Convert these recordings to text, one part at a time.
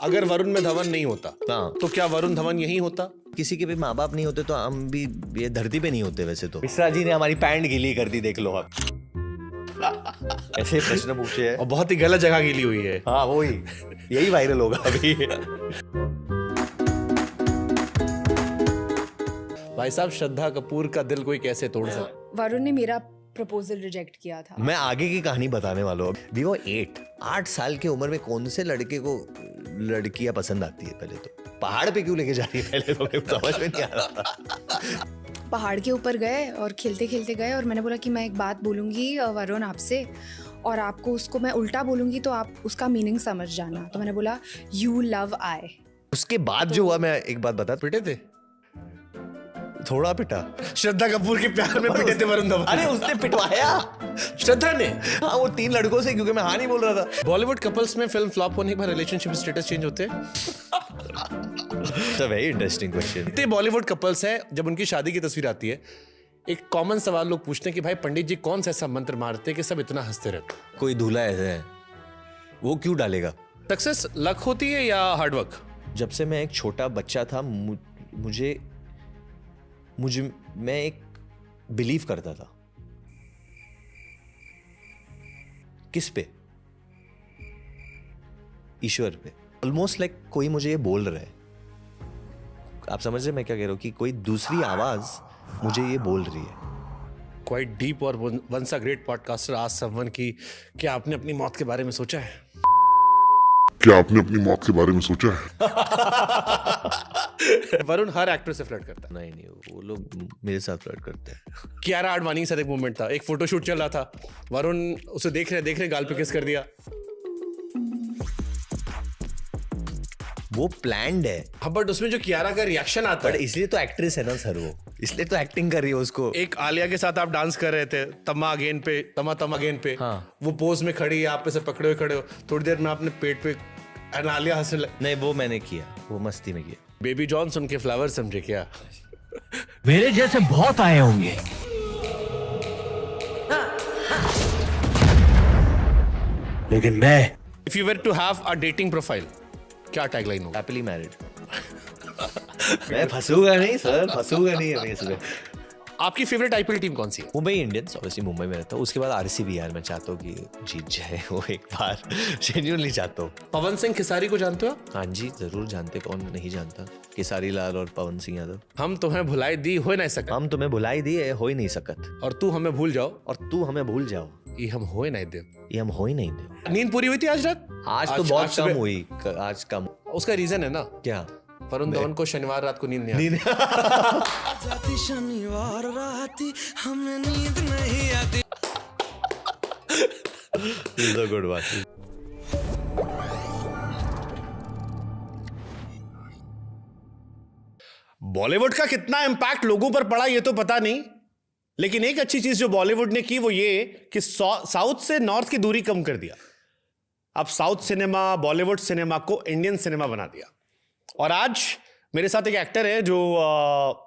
अगर वरुण में धवन नहीं होता हाँ, तो क्या वरुण धवन यही होता? किसी के भी माँ बाप नहीं होते तो हम भी ये धरती पे नहीं होते। वैसे तो मिश्रा जी ने हमारी पैंट गीली कर दी, देख लो आप। ऐसे प्रश्न पूछे हैं और बहुत ही गलत जगह गीली हुई है। हाँ वही, यही वायरल होगा अभी। भाई साहब, श्रद्धा कपूर का दिल कोई कैसे तोड़ सकता? वरुण ने मेरा प्रपोजल रिजेक्ट किया था। मैं आगे की कहानी बताने वाला हूँ। वी वो 8 साल की उम्र में कौन से लड़के को लड़कियां पसंद आती है? पहले तो पहाड़ पे क्यों लेके जा रही है? पहले तो मेरे को समझ में नहीं आ रहा था। पहाड़ के ऊपर गए और खेलते खेलते गए और मैंने बोला कि मैं एक बात बोलूंगी वरुण आपसे, और आपको उसको मैं उल्टा बोलूंगी तो आप उसका मीनिंग समझ जाना। तो मैंने बोला यू लव आई। उसके बाद जो हुआ, मैं एक बात बता, पिटे थे? थोड़ा पिटा। श्रद्धा कपूर के प्यार में पिटे थे वरुण धवन? अरे उसने पिटवाया श्रद्धा ने? हाँ, वो 3 लड़कों से, क्योंकि मैं हाँ नहीं बोल रहा था। बॉलीवुड कपल्स में फिल्म फ्लॉप होने के बाद रिलेशनशिप स्टेटस चेंज होते हैं? Very interesting question. इतने बॉलीवुड कपल्स हैं, जब उनकी शादी की तस्वीर आती है, एक कॉमन सवाल लोग पूछते हैं कि भाई पंडित जी कौन सा ऐसा मंत्र मारते हैं कि सब इतना हंसते रहते? कोई दूल्हा ऐसा है, वो क्यों डालेगा? सक्सेस लक होती है या हार्डवर्क? जब से मैं एक छोटा बच्चा था, मुझे मैं एक बिलीव करता था। किस पे? ईश्वर पे। ऑलमोस्ट लाइक कोई मुझे ये बोल रहा है। आप समझ रहे मैं क्या कह रहा हूं? कि कोई दूसरी आवाज मुझे ये बोल रही है। Quite deep. और once a great podcaster asked someone कि क्या आपने अपनी मौत के बारे में सोचा है? क्या आपने अपनी मौत के बारे में सोचा है? वरुण हर एक्टर से फ्लर्ट करता है। नहीं, वो लोग मेरे साथ फ्लर्ट करते हैं। कियारा आडवाणी के साथ एक मूवमेंट था, एक फोटोशूट चल रहा था, वरुण उसे देख रहे गाल पे किस कर दिया। वो प्लान्ड है। हाँ, बट उसमें जो कियारा का रिएक्शन आता बट है, इसलिए तो एक्ट्रेस है ना सर, वो इसलिए तो एक्टिंग कर रही है उसको। एक आलिया के साथ आप डांस कर रहे थे तमा अगेन पे, हाँ। वो पोज में खड़ी है, आप पे से पकड़े हुए खड़े हो, थोड़ी देर में आपने पेट पे एंड आलिया हंसने लगी। नहीं, वो मैंने किया, वो मस्ती में किया। बेबी जॉन सुन के फ्लावर समझे क्या? मेरे जैसे बहुत आए होंगे, लेकिन मैं if you were to have a dating profile, क्या टैगलाइन होगा? Happily married. मैं फंसूंगा नहीं सर, फंसूंगा नहीं अभी इसमें। आपकी फेवरेट आईपीएल टीम कौन सी है? मुंबई इंडियंस, ऑब्वियसली मुंबई में रहता हूँ। उसके बाद आरसीबी, यार मैं चाहता हूँ कि जीत जाए वो एक बार। जेन्युइनली चाहता हूँ। पवन सिंह खेसारी को जानते हो? हाँ जी, जरूर जानते, कौन नहीं जानता। केसारी लाल और पवन सिंह यादव। हम तुम्हें भुलाई दी हो नहीं सकत, हम तुम्हें भुलाई दिए, हो ही नहीं सकत, और तू हमें भूल जाओ, और तू हमें भूल जाओ, ये हम हो नहीं दे। ये हम हो ही नहीं दे। नींद पूरी हुई थी आज रात? आज तो बहुत कम सुबह- हुई, आज कम। उसका रीजन है ना, क्या? वरुण धवन को शनिवार रात को नींद नहीं आती। जाती शनिवार राती हमें नींद नहीं आती। गुड बात। बॉलीवुड का कितना इम्पैक्ट लोगों पर पड़ा ये तो पता नहीं, लेकिन एक अच्छी चीज जो बॉलीवुड ने की वो ये कि साउथ से नॉर्थ की दूरी कम कर दिया। अब साउथ सिनेमा, बॉलीवुड सिनेमा को इंडियन सिनेमा बना दिया। और आज मेरे साथ एक एक्टर है जो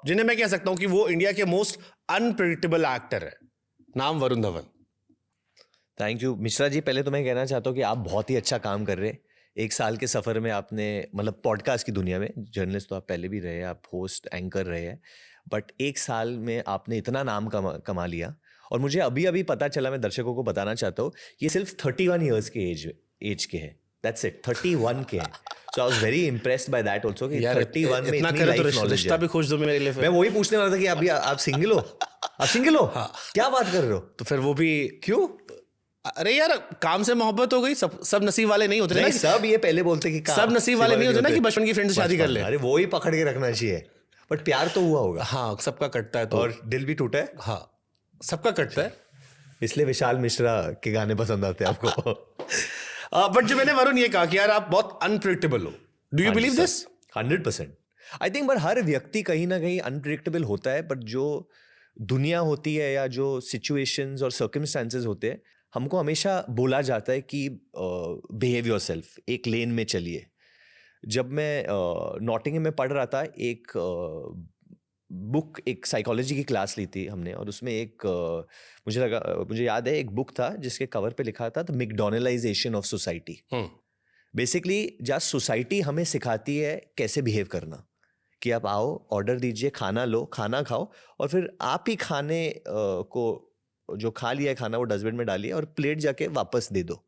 जिन्हें मैं कह सकता हूं कि वो इंडिया के मोस्ट अनप्रेडिक्टेबल एक्टर है। नाम वरुण धवन। Thank you Mishra ji. पहले तो मैं कहना चाहता हूँ कि आप बहुत ही अच्छा काम कर रहे हैं। 1 साल के सफ़र में आपने, मतलब पॉडकास्ट की दुनिया में, जर्नलिस्ट तो आप पहले भी रहे हैं, आप होस्ट एंकर रहे हैं, बट 1 साल में आपने इतना नाम कमा लिया। और मुझे अभी पता चला, मैं दर्शकों को बताना चाहता हूँ, ये सिर्फ 31 ईयर्स के एज के हैं। दैट्स इट, 31 के हैं। So I was very impressed by that also कि 31 में इतनी लाइफ नॉलेज रिश्ता भी खोज दो मेरे लिए। मैं वही पूछने वाला था कि अभी आप सिंगल हो? आप सिंगल हो? हाँ। क्या बात कर रहे हो? तो फिर वो भी क्यों? अरे यार, काम से मोहब्बत हो गई। सब नसीब वाले नहीं होते ना नहीं, कि- सब ये पहले बोलते कि सब नसीब वाले नहीं होते ना कि बचपन की फ्रेंड से शादी कर ले। अरे वो ही पकड़ के रखना चाहिए। बट प्यार तो हुआ होगा। हाँ, सबका कटता है तो। और दिल भी टूटा है। हाँ, सबका कटता है। इसलिए विशाल मिश्रा के गाने पसंद आते हैं आपको। बट जो मैंने वरुण ये कहा कि यार आप बहुत अनप्रेडिक्टेबल हो, do you believe this? 100%। I think but हर व्यक्ति कहीं ना कहीं अनप्रेडिक्टेबल होता है, बट जो दुनिया होती है या जो सिचुएशंस और सर्कमस्टांसेस होते हैं, हमको हमेशा बोला जाता है कि बिहेव योरसेल्फ, एक लेन में चलिए। जब मैं नॉटिंघम में पढ़ रहा था, एक बुक, एक साइकोलॉजी की क्लास ली थी हमने, और उसमें एक मुझे याद है एक बुक था जिसके कवर पे लिखा था द मैकडॉनलाइजेशन ऑफ सोसाइटी। बेसिकली जहाँ सोसाइटी हमें सिखाती है कैसे बिहेव करना, कि आप आओ, ऑर्डर दीजिए, खाना लो, खाना खाओ, और फिर आप ही खाने को जो खा लिया है खाना वो डस्टबिन में डालिए और प्लेट जाके वापस दे दो।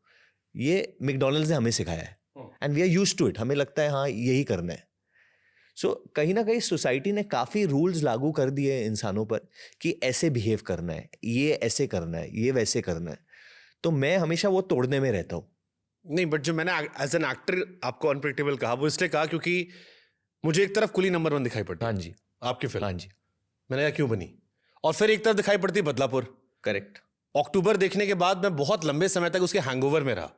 ये मैकडॉनल्ड्स ने हमें सिखाया है and we are used to it. हमें लगता है हाँ यही करना है। सो कहीं ना कहीं सोसाइटी ने काफ़ी रूल्स लागू कर दिए हैं इंसानों पर कि ऐसे बिहेव करना है, ये ऐसे करना है, ये वैसे करना है। तो मैं हमेशा वो तोड़ने में रहता हूँ। नहीं, बट जो मैंने एज एन एक्टर आपको अनप्रेडिक्टेबल कहा वो इसलिए कहा क्योंकि मुझे एक तरफ कुली नंबर 1 दिखाई पड़ती हाँ है जी, आपकी फिल्म। हाँ जी, मैंने कहा क्यों बनी, और फिर एक तरफ दिखाई पड़ती है बदलापुर। करेक्ट। अक्टूबर देखने के बाद मैं बहुत लंबे समय तक उसके हैंगओवर में रहा,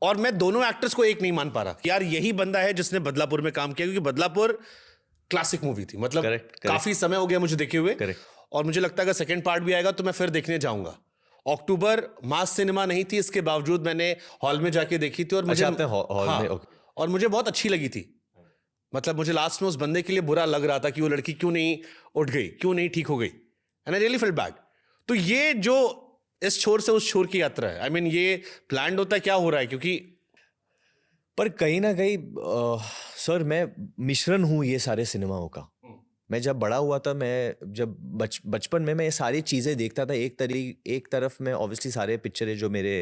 और मैं दोनों एक्टर्स को एक नहीं मान पा रहा यार यही बंदा है जिसने बदलापुर में काम किया, क्योंकि बदलापुर क्लासिक मूवी थी, मतलब Correct. काफी समय हो गया मुझे देखे हुए। Correct. और मुझे लगता है अगर सेकंड पार्ट भी आएगा तो मैं फिर देखने जाऊंगा। अक्टूबर मास सिनेमा नहीं थी, इसके बावजूद मैंने हॉल में जाके देखी थी, और मुझे आपने हॉल हाँ, में, okay. और मुझे बहुत अच्छी लगी थी। मतलब मुझे लास्ट में उस बंदे के लिए बुरा लग रहा था कि वो लड़की क्यों नहीं उठ गई, क्यों नहीं ठीक हो गई, and I really feel bad. तो ये जो इस छोर से उस छोर की यात्रा है, आई मीन ये प्लान्ड होता है, क्या हो रहा है? क्योंकि पर कहीं ना कहीं सर मैं मिश्रण हूँ ये सारे सिनेमाओं का। मैं जब बड़ा हुआ था, मैं जब बचपन में मैं ये सारी चीज़ें देखता था। एक तरफ मैं ऑब्वियसली सारे पिक्चरें जो मेरे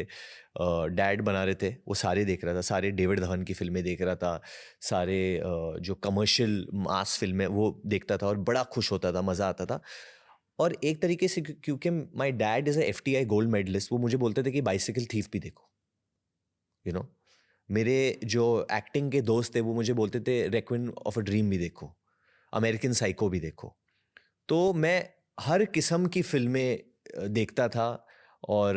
डैड बना रहे थे वो सारे देख रहा था, सारे डेविड धवन की फिल्में देख रहा था, सारे जो कमर्शियल मास फिल्में वो देखता था और बड़ा खुश होता था, मज़ा आता था। और एक तरीके से क्योंकि my dad is a FTI gold medalist, वो मुझे बोलते थे कि बाइसिकल थीफ भी देखो, यू नो। मेरे जो एक्टिंग के दोस्त थे वो मुझे बोलते थे रेक्विन ऑफ अ ड्रीम भी देखो, अमेरिकन साइको भी देखो। तो मैं हर किस्म की फिल्में देखता था, और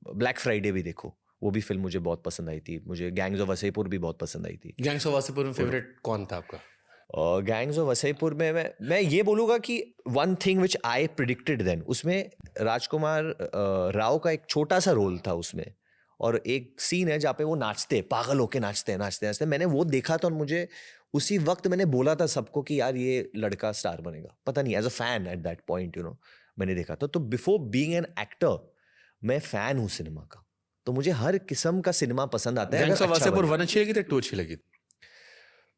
ब्लैक फ्राइडे भी देखो, वो भी फिल्म मुझे बहुत पसंद आई थी। मुझे गैंग्स ऑफ वसेपुर भी बहुत पसंद आई थी। गैंग्स ऑफ वासेपुर में फेवरेट कौन था आपका? गैंग्स ऑफ वसईपुर में मैं ये बोलूँगा कि one thing which I predicted then, उसमें राजकुमार राव का एक छोटा सा रोल था उसमें, और एक सीन है जहाँ पे वो नाचते, पागल होके नाचते। मैंने वो देखा था और मुझे उसी वक्त मैंने बोला था सबको कि यार ये लड़का स्टार बनेगा। पता नहीं, as a fan at that point, you know, मैंने देखा था। तो बिफोर बीइंग एन एक्टर मैं फैन हूँ सिनेमा का, तो मुझे हर किस्म का सिनेमा पसंद आता है। गैंग्स ऑफ अगर अच्छा वासेपुर बने। 1 अच्छी लगी थी, 2 अच्छी लगी थी?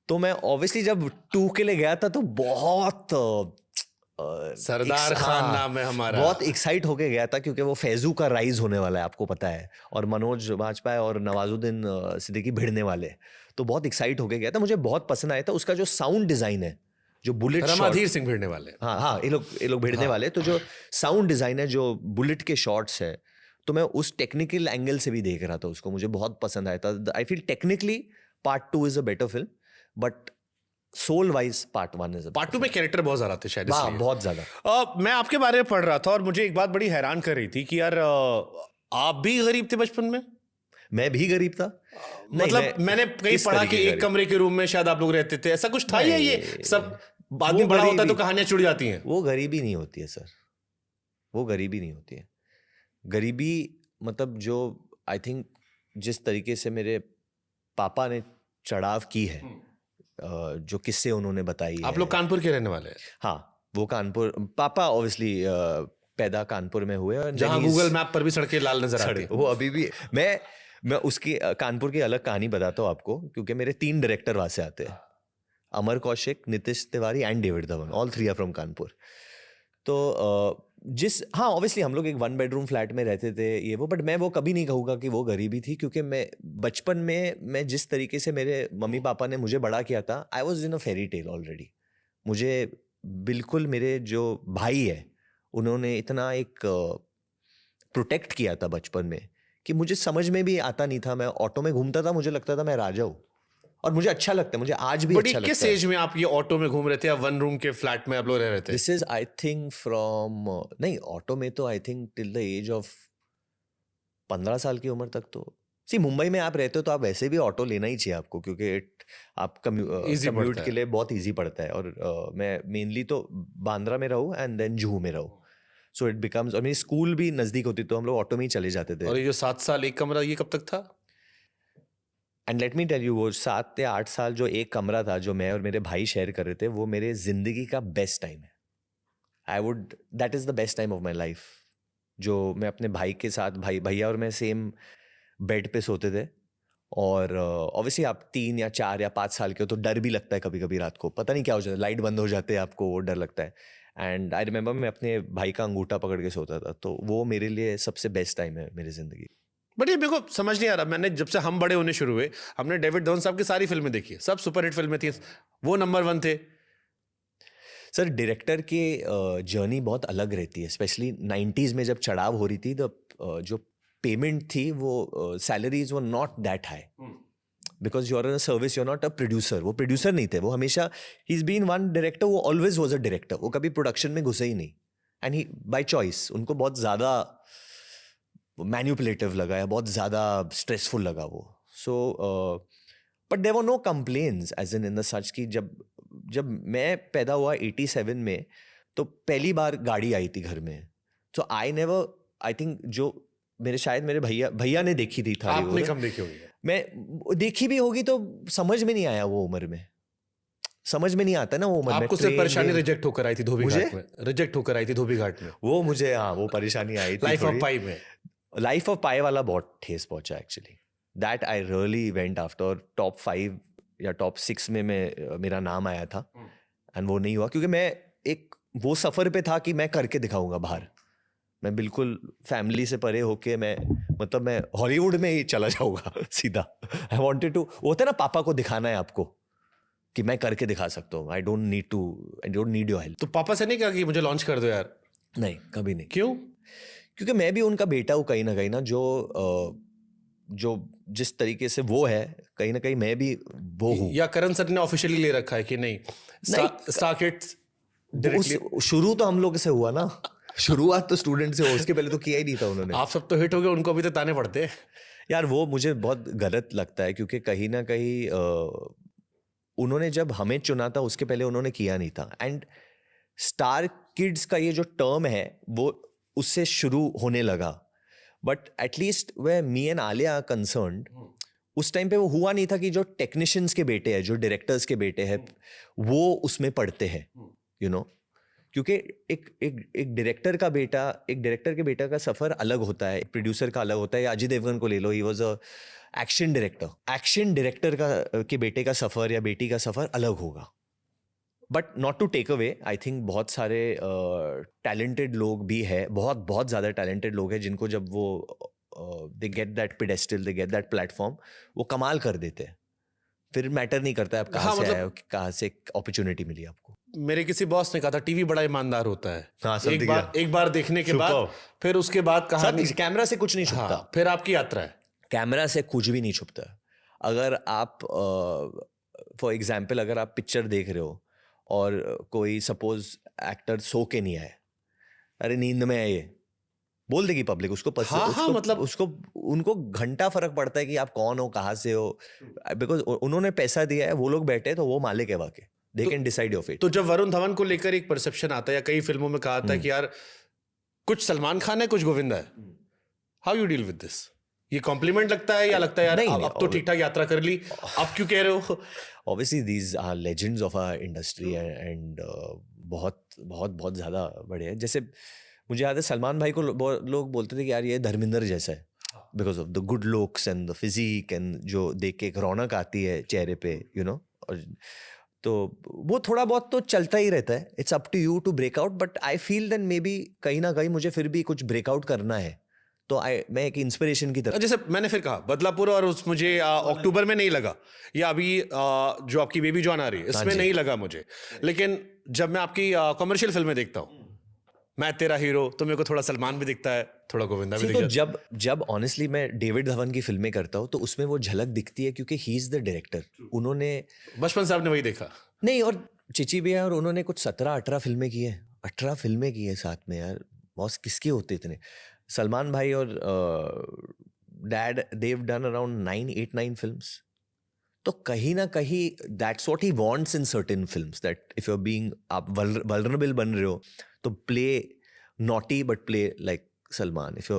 तो मैं ऑब्वियसली जब 2 के लिए गया था तो बहुत सरदार खान नाम है हमारा। बहुत एक्साइट होके गया था क्योंकि वो फैजू का राइज होने वाला है, आपको पता है, और मनोज बाजपेयी और नवाजुद्दीन सिद्दीकी भिड़ने वाले। तो बहुत एक्साइट होके गया था, मुझे बहुत पसंद आया था। उसका जो साउंड डिजाइन है, जो बुलेट रमाधीर सिंह भिड़ने वाले। हाँ, ये लोग भिड़ने वाले। तो जो साउंड डिजाइन है, जो बुलेट के शॉट्स है, तो मैं उस टेक्निकल एंगल से भी देख रहा था उसको, मुझे बहुत पसंद आया था। I feel technically part 2 is a better film, but soul wise part 1 is part 2 में कैरेक्टर बहुत ज्यादा थे शायद, इसलिए। बहुत ज्यादा। मैं आपके बारे में पढ़ रहा था और मुझे एक बात बड़ी हैरान कर रही थी कि यार आप भी गरीब थे बचपन में? मैं भी गरीब था। मतलब मैंने कहीं पढ़ा कि एक कमरे के रूम में शायद आप लोग रहते थे, ऐसा कुछ था? या ये सब बाद में बड़ा होता है तो कहानियां जुड़ जाती हैं? वो गरीबी नहीं होती है सर, वो गरीबी नहीं होती है। गरीबी मतलब जो आई थिंक जिस तरीके से मेरे पापा ने चढ़ाव की है, जो किस्से उन्होंने बताई आप लोग कानपुर के रहने वाले हैं? हाँ, वो कानपुर, पापा ऑब्वियसली पैदा कानपुर में हुए, और जहां गूगल मैप पर भी सड़कें लाल नजर आती हैं। वो अभी भी मैं उसकी कानपुर की अलग कहानी बताता हूँ आपको, क्योंकि मेरे 3 डायरेक्टर वहां से आते हैं, Amar Kaushik, Nitish Tiwari and David Dhawan, all 3 are from Kanpur. तो हाँ ऑब्वियसली हम लोग एक 1 बेडरूम फ्लैट में रहते थे, ये वो, बट मैं वो कभी नहीं कहूँगा कि वो गरीबी थी, क्योंकि मैं बचपन में मैं जिस तरीके से मेरे मम्मी पापा ने मुझे बड़ा किया था, I was in a fairy tale already. मुझे बिल्कुल, मेरे जो भाई है उन्होंने इतना एक प्रोटेक्ट किया था बचपन में कि मुझे समझ में भी आता नहीं था। मैं ऑटो में घूमता था, मुझे लगता था मैं राजा हूँ, और मुझे अच्छा लगता है, मुझे आज भी अच्छा लगता है। किस एज में आप ये ऑटो में घूम रहे थे या 1 रूम के फ्लैट में आप लोग रह रहे थे? This is I think from, नहीं ऑटो में तो I think till the age of 15 साल की उम्र तक। तो मुंबई में आप रहते हो तो आप वैसे भी ऑटो लेना ही चाहिए आपको, क्योंकि आप कम्यूट के लिए बहुत ईजी पड़ता है। और मैं मेनली तो बांद्रा में रहूँ एंड देन जुहू में रहूँ, सो इट बिकम्स, और मेरी स्कूल भी नजदीक होती तो हम लोग ऑटो में ही चले जाते थे। और ये जो 7 साल एक कमरा, ये कब तक था? And let me tell you, वो 7 या 8 साल जो एक कमरा था, जो मैं और मेरे भाई शेयर कर रहे थे, वो मेरे जिंदगी का बेस्ट टाइम है। That is the best time of my life. जो मैं अपने भाई के साथ, भैया और मैं सेम बेड पे सोते थे, और ऑब्वियसली आप 3 या 4 या 5 साल के हो तो डर भी लगता है कभी कभी रात को, पता नहीं क्या हो जाता है, लाइट बंद हो जाते हैं आपको, वो डर लगता है. एंड आई रिमेंबर मैं अपने भाई का अंगूठा पकड़ के सोता था, तो वो मेरे लिए सबसे बेस्ट टाइम है मेरी ज़िंदगी. बट ये मेरे को समझ नहीं आ रहा. मैंने जब से हम बड़े होने शुरू हुए, हमने डेविड धवन साहब की सारी फिल्में देखी है, सब सुपरहिट फिल्में थी, वो नंबर 1 थे. सर डायरेक्टर की जर्नी बहुत अलग रहती है, स्पेशली 90s में जब चढ़ाव हो रही थी, जो पेमेंट थी वो salaries were not that high because you are in service, you are not a producer. वो प्रोड्यूसर नहीं थे, वो हमेशा ही इज बीन वन डायरेक्टर, वो ऑलवेज वॉज अ डायरेक्टर, वो कभी प्रोडक्शन में घुसे ही नहीं. एंड ही बाय चॉइस, उनको बहुत ज़्यादा मैन्युपुलेटिव लगा या बहुत ज़्यादा स्ट्रेसफुल लगा वो. So but there were no complaints as in the such कि जब मैं पैदा हुआ 87 में, तो पहली बार गाड़ी आई थी घर में. सो आई नेवर, आई थिंक जो शायद मेरे भैया ने देखी थी था, आपने कम देखी होगी. मैं देखी भी होगी तो समझ में नहीं आया, वो उम्र में समझ में नहीं आता ना वो उम्र में. आपको सिर्फ परेशानी रिजेक्ट होकर आई थी धोबी घाट में, रिजेक्ट होकर आई थी धोबी घाट में. वो मुझे, हाँ वो परेशानी आई थी. लाइफ ऑफ पाई में, लाइफ ऑफ पाई वाला बहुत ठेस पहुंचा actually. That I really went after. Top 5 या टॉप 6 में मेरा नाम आया था एंड वो नहीं हुआ क्योंकि मैं एक वो सफ़र पे था कि मैं करके दिखाऊंगा बाहर. मैं बिल्कुल फैमिली से परे होके मैं हॉलीवुड में ही चला जाऊंगा सीधा. आई वांटेड टू, होता है ना पापा को दिखाना है आपको कि मैं करके दिखा सकता हूँ. I don't need your help. तो पापा से नहीं कहा कि मुझे लॉन्च कर दो यार? नहीं, कभी नहीं. क्यों? क्योंकि मैं भी उनका बेटा हूँ कहीं ना जो जिस तरीके से वो है, कहीं ना कहीं मैं भी वो हूँ. या करण सर ने ऑफिशियली ले रखा है कि नहीं? स्टार किड्स शुरू तो हम लोग से हुआ ना, शुरुआत तो स्टूडेंट से हो, उसके पहले तो किया ही नहीं था उन्होंने. आप सब तो हिट हो गए, उनको अभी तो ताने पड़ते हैं यार. वो मुझे बहुत गलत लगता है क्योंकि कहीं ना कहीं उन्होंने जब हमें चुना था उसके पहले उन्होंने किया नहीं था. एंड स्टार किड्स का ये जो टर्म है वो उससे शुरू होने लगा. But at least way me and Alia concerned, उस टाइम पे वो हुआ नहीं था कि जो टेक्नीशियंस के बेटे हैं, जो डायरेक्टर्स के बेटे हैं, वो उसमें पढ़ते हैं, यू नो. क्योंकि एक डायरेक्टर का बेटा का सफ़र अलग होता है, एक प्रोड्यूसर का अलग होता है. अजय देवगन को ले लो, he was a action director के बेटे का सफ़र या बेटी का सफ़र अलग होगा. But not to take away, I think बहुत सारे टैलेंटेड लोग भी है, बहुत ज़्यादा टैलेंटेड लोग हैं जिनको जब वो they get that pedestal, they get that platform, वो कमाल कर देते हैं. फिर मैटर नहीं करता है आप कहाँ से आए हो, कहाँ से अपॉर्चुनिटी मिली आपको. मेरे किसी बॉस ने कहा था टीवी बड़ा ईमानदार होता है. हाँ, एक बार देखने के बाद फिर उसके बाद कहानी. कैमरा से कुछ नहीं छुपता. हाँ, फिर आपकी यात्रा है. कैमरा से कुछ भी नहीं छुपता. अगर आप फॉर एग्जाम्पल अगर आप पिक्चर देख रहे हो और कोई सपोज एक्टर सो के नहीं आए, अरे नींद में है ये, बोल देगी पब्लिक उसको. मतलब उसको उनको घंटा फर्क पड़ता है कि आप कौन हो, कहाँ से हो, बिकॉज उन्होंने पैसा दिया है, वो लोग बैठे तो वो मालिक है वाकई. They can decide your fate. तो जब वरुण धवन को लेकर एक परसेप्शन आता है, या कई फिल्मों में कहा था कि यार कुछ सलमान खान है, कुछ गोविंदा है, how you deal with this? ये कॉम्प्लीमेंट लगता है या लगता है यार नहीं, अब तो ठीक ठाक यात्रा कर ली, अब क्यों कह रहे हो? Obviously these are legends of our industry and बहुत ज़्यादा बड़े हैं. जैसे मुझे याद है सलमान भाई को लोग बोलते थे कि यार ये धर्मेंद्र जैसा है, because of the good looks and the physique एंड जो देख के एक रौनक आती है चेहरे पे, यू नो. और तो वो थोड़ा बहुत तो चलता ही रहता है. It's up to you to break out. But I feel then maybe कहीं ना कहीं मुझे फिर भी कुछ ब्रेकआउट करना है, तो मैं एक इंस्पिरेशन की तरह. जैसे मैंने फिर कहा बदलापुर, और उस मुझे अक्टूबर में नहीं लगा, या अभी जो आपकी बेबी जॉन आ रही है इसमें नहीं लगा मुझे. लेकिन जब मैं आपकी कमर्शियल फिल्में देखता हूँ, मैं तेरा हीरो, तो मेरे को थोड़ा सलमान भी दिखता है, थोड़ा गोविंदा भी दिखता है. तो जब ऑनेस्टली मैं डेविड धवन की फिल्में करता हूँ तो उसमें वो झलक दिखती है क्योंकि ही इज द डायरेक्टर. उन्होंने बचपन से आपने वही देखा नहीं, और चिची भी है, और उन्होंने कुछ 17-18 फिल्में की है, 18 फिल्में की है साथ में यार. बॉस किसके होते इतने? सलमान भाई और dad, they've done around 9 films. तो कहीं ना कहीं that's what he wants in certain films, that if you are being, आप वल्नरेबल बन रहे हो तो play naughty but play like Salman. If you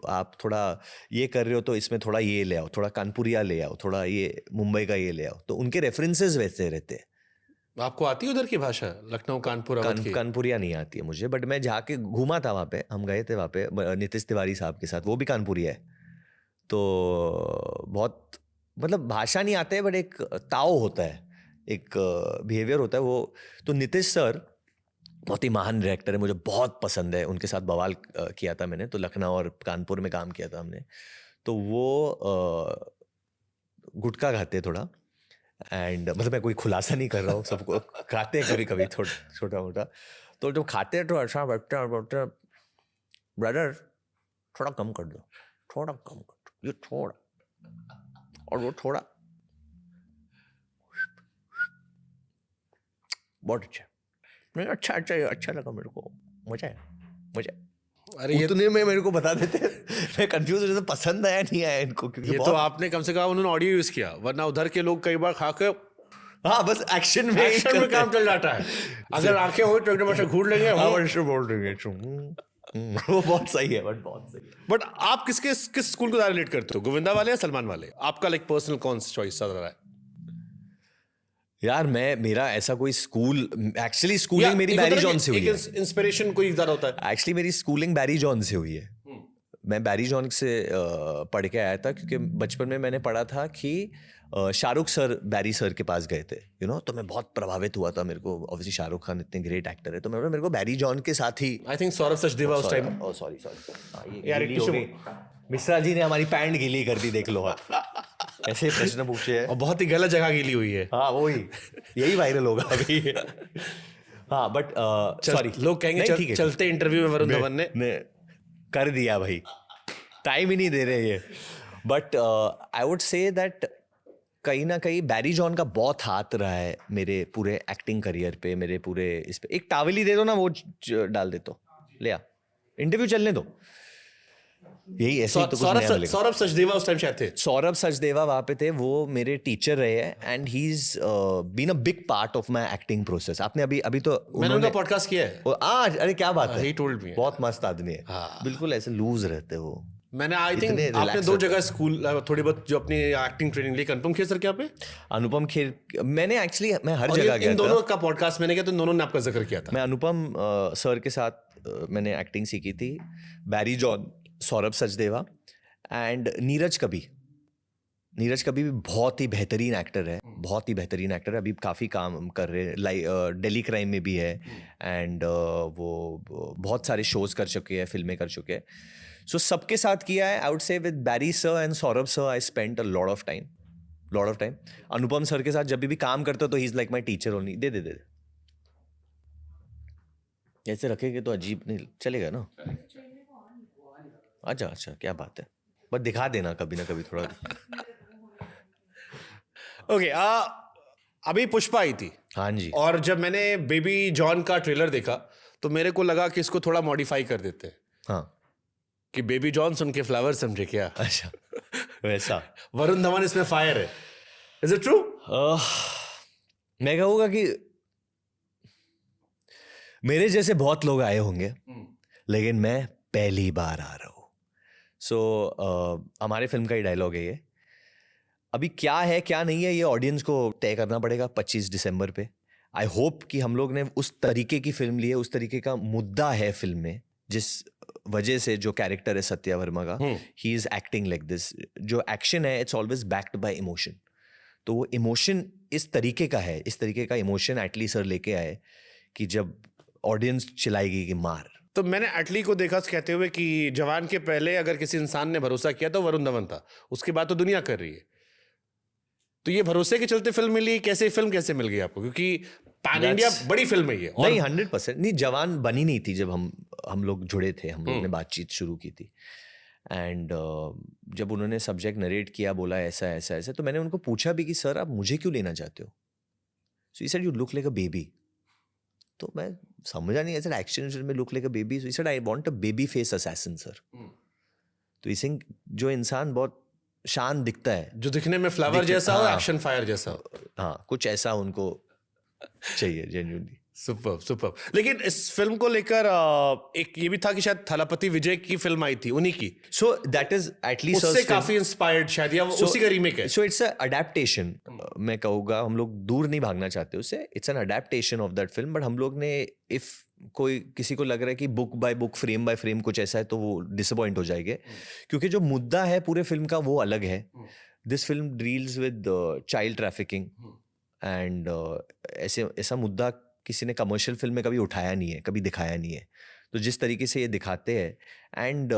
आप थोड़ा ये कर रहे हो तो इसमें थोड़ा ये ले आओ, थोड़ा कानपुरिया ले आओ, थोड़ा ये मुंबई का ये ले आओ. तो उनके रेफरेंसेस वैसे रहते हैं. आपको आती है उधर की भाषा, लखनऊ कानपुर कानपुरिया नहीं आती है मुझे, बट मैं जाके घूमा था वहाँ पे, हम गए थे वहाँ पे नीतीश तिवारी साहब के साथ, वो भी कानपुरिया है. तो बहुत मतलब भाषा नहीं आता है, बट एक ताव होता है, एक बिहेवियर होता है वो। तो नीतीश सर बहुत ही महान डायरेक्टर है, मुझे बहुत पसंद है, उनके साथ बवाल किया था मैंने, तो लखनऊ और कानपुर में काम किया था हमने। तो वो गुटखा खाते हैं थोड़ा, एंड मतलब मैं कोई खुलासा नहीं कर रहा हूँ, सबको खाते हैं कभी कभी छोटा मोटा। तो जब खाते हैं तो ऐसा बैठते हैं, ब्रदर थोड़ा कम कर दो, थोड़ा कम कर दो, ये थोड़ा, और वो थोड़ा, बहुत अच्छा, नहीं अच्छा अच्छा अच्छा लगा मेरे को, मजा है। अरे ये उतने में मेरे को बता देते, मैं कंफ्यूज हो जाता, पसंद आया नहीं आया इनको, क्योंकि ये तो आपने कम से कम उन्होंने ऑडियो यूज किया, वरना उधर के लोग कई बार खा के हाँ बस एक्शन में एक्शन में काम चल जाता है। अगर आंखें हो तो एकदम ऐसे घूर लेंगे। बोल देंगे वो बहुत सही है, बट बहुत सही है। बट आप किस स्कूल को रिलेट करते हो, गोविंदा वाले या सलमान वाले? आपका लाइक पर्सनल कौन सा चॉइस चल रहा है? यार मेरा ऐसा कोई स्कूल, एक्चुअली स्कूलिंग मेरी बैरी जॉन से हुई है। इंस्पिरेशन कोई ज्यादा होता है? एक्चुअली मेरी स्कूलिंग बैरी जॉन से हुई है। मैं बैरी जॉन से पढ़ के आया था, क्योंकि बचपन में मैंने पढ़ा था कि शाहरुख सर बैरी सर के पास गए थे, यू नो, तो मैं बहुत प्रभावित हुआ था। मेरे को ऑब्वियसली शाहरुख खान इतने ग्रेट एक्टर है, तो मेरे को बैरी जॉन के साथ ही, आई थिंक सौरभ सचदेवा उस टाइम। सॉरी यार, गीली हो गई। मिश्रा जी ने हमारी पैंट गीली कर दी, देख लो आप, ऐसे प्रश्न पूछे हैं और बहुत ही गलत जगह गीली हुई है। हाँ वही, यही वायरल होगा अभी। हाँ बट सॉरी, लोग कहेंगे चलते इंटरव्यू में वरुण धवन ने कर दिया भाई, टाइम ही नहीं दे रहे ये। But I would say that कहीं ना कहीं बैरी जॉन का बहुत हाथ रहा है मेरे पूरे एक्टिंग करियर पे, मेरे पूरे इस पे। एक टावल ही दे दो ना, वो डाल दे तो ले आ, इंटरव्यू चलने दो, यही ऐसे ही तो कुछ नया मिलेगा। सौरभ सचदेवा उस टाइम शायद थे। सौरभ सचदेवा वहाँ पे थे, वो मेरे टीचर रहे हैं, and he is been a big part of my acting process. आपने अभी तो मैंने उनका पॉडकास्ट किया है। आज, अरे क्या बात है, he told me। बहुत मस्त आदमी है, बिल्कुल ऐसे लूज रहते वो। मैंने आई थिंक आपने 2 जगह स्कूल थोड़ी बहुत जो अपनी एक्टिंग ट्रेनिंग ली, अनुपम खेर सर के यहाँ पे, अनुपम खेर, मैंने एक्चुअली मैं हर और जगह गया इन दोनों का पॉडकास्ट मैंने किया, तो दोनों ने आपका जिक्र किया था। मैं अनुपम सर के साथ मैंने एक्टिंग सीखी थी, Barry John, Saurabh Sachdeva and Neeraj Kabir भी बहुत ही बेहतरीन एक्टर है, बहुत ही बेहतरीन एक्टर है, अभी काफ़ी काम कर रहे हैं, दिल्ली क्राइम में भी है, एंड वो बहुत सारे शोज कर चुके हैं, फिल्में कर चुके हैं। सो सबके साथ किया है। I would say with Barry sir and Saurabh sir I spent a lot of time. Anupam sir के साथ जब भी काम करता तो he is like my teacher only. They ऐसे रखेंगे तो अजीब नहीं चलेगा ना। अच्छा क्या बात है, बस दिखा देना कभी ना कभी थोड़ा। ओके, अभी पुष्पा आई थी। हाँ जी। और जब मैंने बेबी जॉन का ट्रेलर देखा तो मेरे को लगा कि इसको थोड़ा मॉडिफाई कर देते हैं, हाँ कि बेबी जॉन सुन के फ्लावर समझे क्या। अच्छा वैसा वरुण धवन इसमें फायर है, इज इट ट्रू? मैं कहूँगा कि मेरे जैसे बहुत लोग आए होंगे, लेकिन मैं पहली बार आ रहा हूँ। सो हमारे फिल्म का ही डायलॉग है ये। अभी क्या है क्या नहीं है ये ऑडियंस को तय करना पड़ेगा 25 दिसंबर पे। आई होप कि हम लोग ने उस तरीके की फिल्म ली है, उस तरीके का मुद्दा है फिल्म में, जिस वजह से जो कैरेक्टर है सत्या वर्मा का, he is acting like this. जो एक्शन है it's always backed by emotion, तो वो इमोशन इस तरीके का है, इस तरीके का इमोशन एटली सर लेके आए कि जब ऑडियंस चिल्लाएगी कि मार। तो मैंने एटली को देखा कहते हुए कि जवान के पहले अगर किसी इंसान ने भरोसा किया तो वरुण धवन था, उसके बाद तो दुनिया कर रही है। तो ये भरोसे के चलते फिल्म मिली, फिल्म कैसे मिल गई आपको? क्योंकि पैन इंडिया बड़ी फिल्म है ये। नहीं 100% नहीं, जवान बनी नहीं थी जब हम लोग जुड़े थे, हम लोग ने बातचीत शुरू की थी, एंड जब उन्होंने सब्जेक्ट नरेट किया, बोला ऐसा ऐसा ऐसा, तो मैंने उनको पूछा भी कि सर आप मुझे क्यों लेना चाहते हो? So he said you look like a baby. तो मैं समझा नहीं, ऐसा एक्शन में look like a baby. So he said I want a baby face assassin sir. तो ही सिंह जो इंसान बहुत शान दिखता है, जो दिखने में फ्लावर जैसा हो, एक्शन फायर जैसा हो, हाँ कुछ ऐसा उनको चाहिए जेन्युइनली। सुपर। लेकिन इस फिल्म को लेकर एक ये भी था कि शायद थलापति विजय की फिल्म आई थी, उन्हीं की। सो दैट इज एटलीस्ट उससे काफी इंस्पायर्ड शायद, या उसी का रीमेक है। So it's a adaptation. मैं कहूँगा हम लोग दूर नहीं भागना चाहते उससे, it's an adaptation of that film. But हम लोग ने, इफ कोई किसी को लग रहा है कि book by book, frame by frame कुछ ऐसा है, तो वो डिसअपॉइंट हो जाएंगे, क्योंकि जो मुद्दा है पूरे फिल्म का वो अलग है। This film deals with child trafficking and ऐसा मुद्दा किसी ने कमर्शियल फिल्म में कभी उठाया नहीं है, कभी दिखाया नहीं है. तो जिस तरीके से ये दिखाते हैं एंड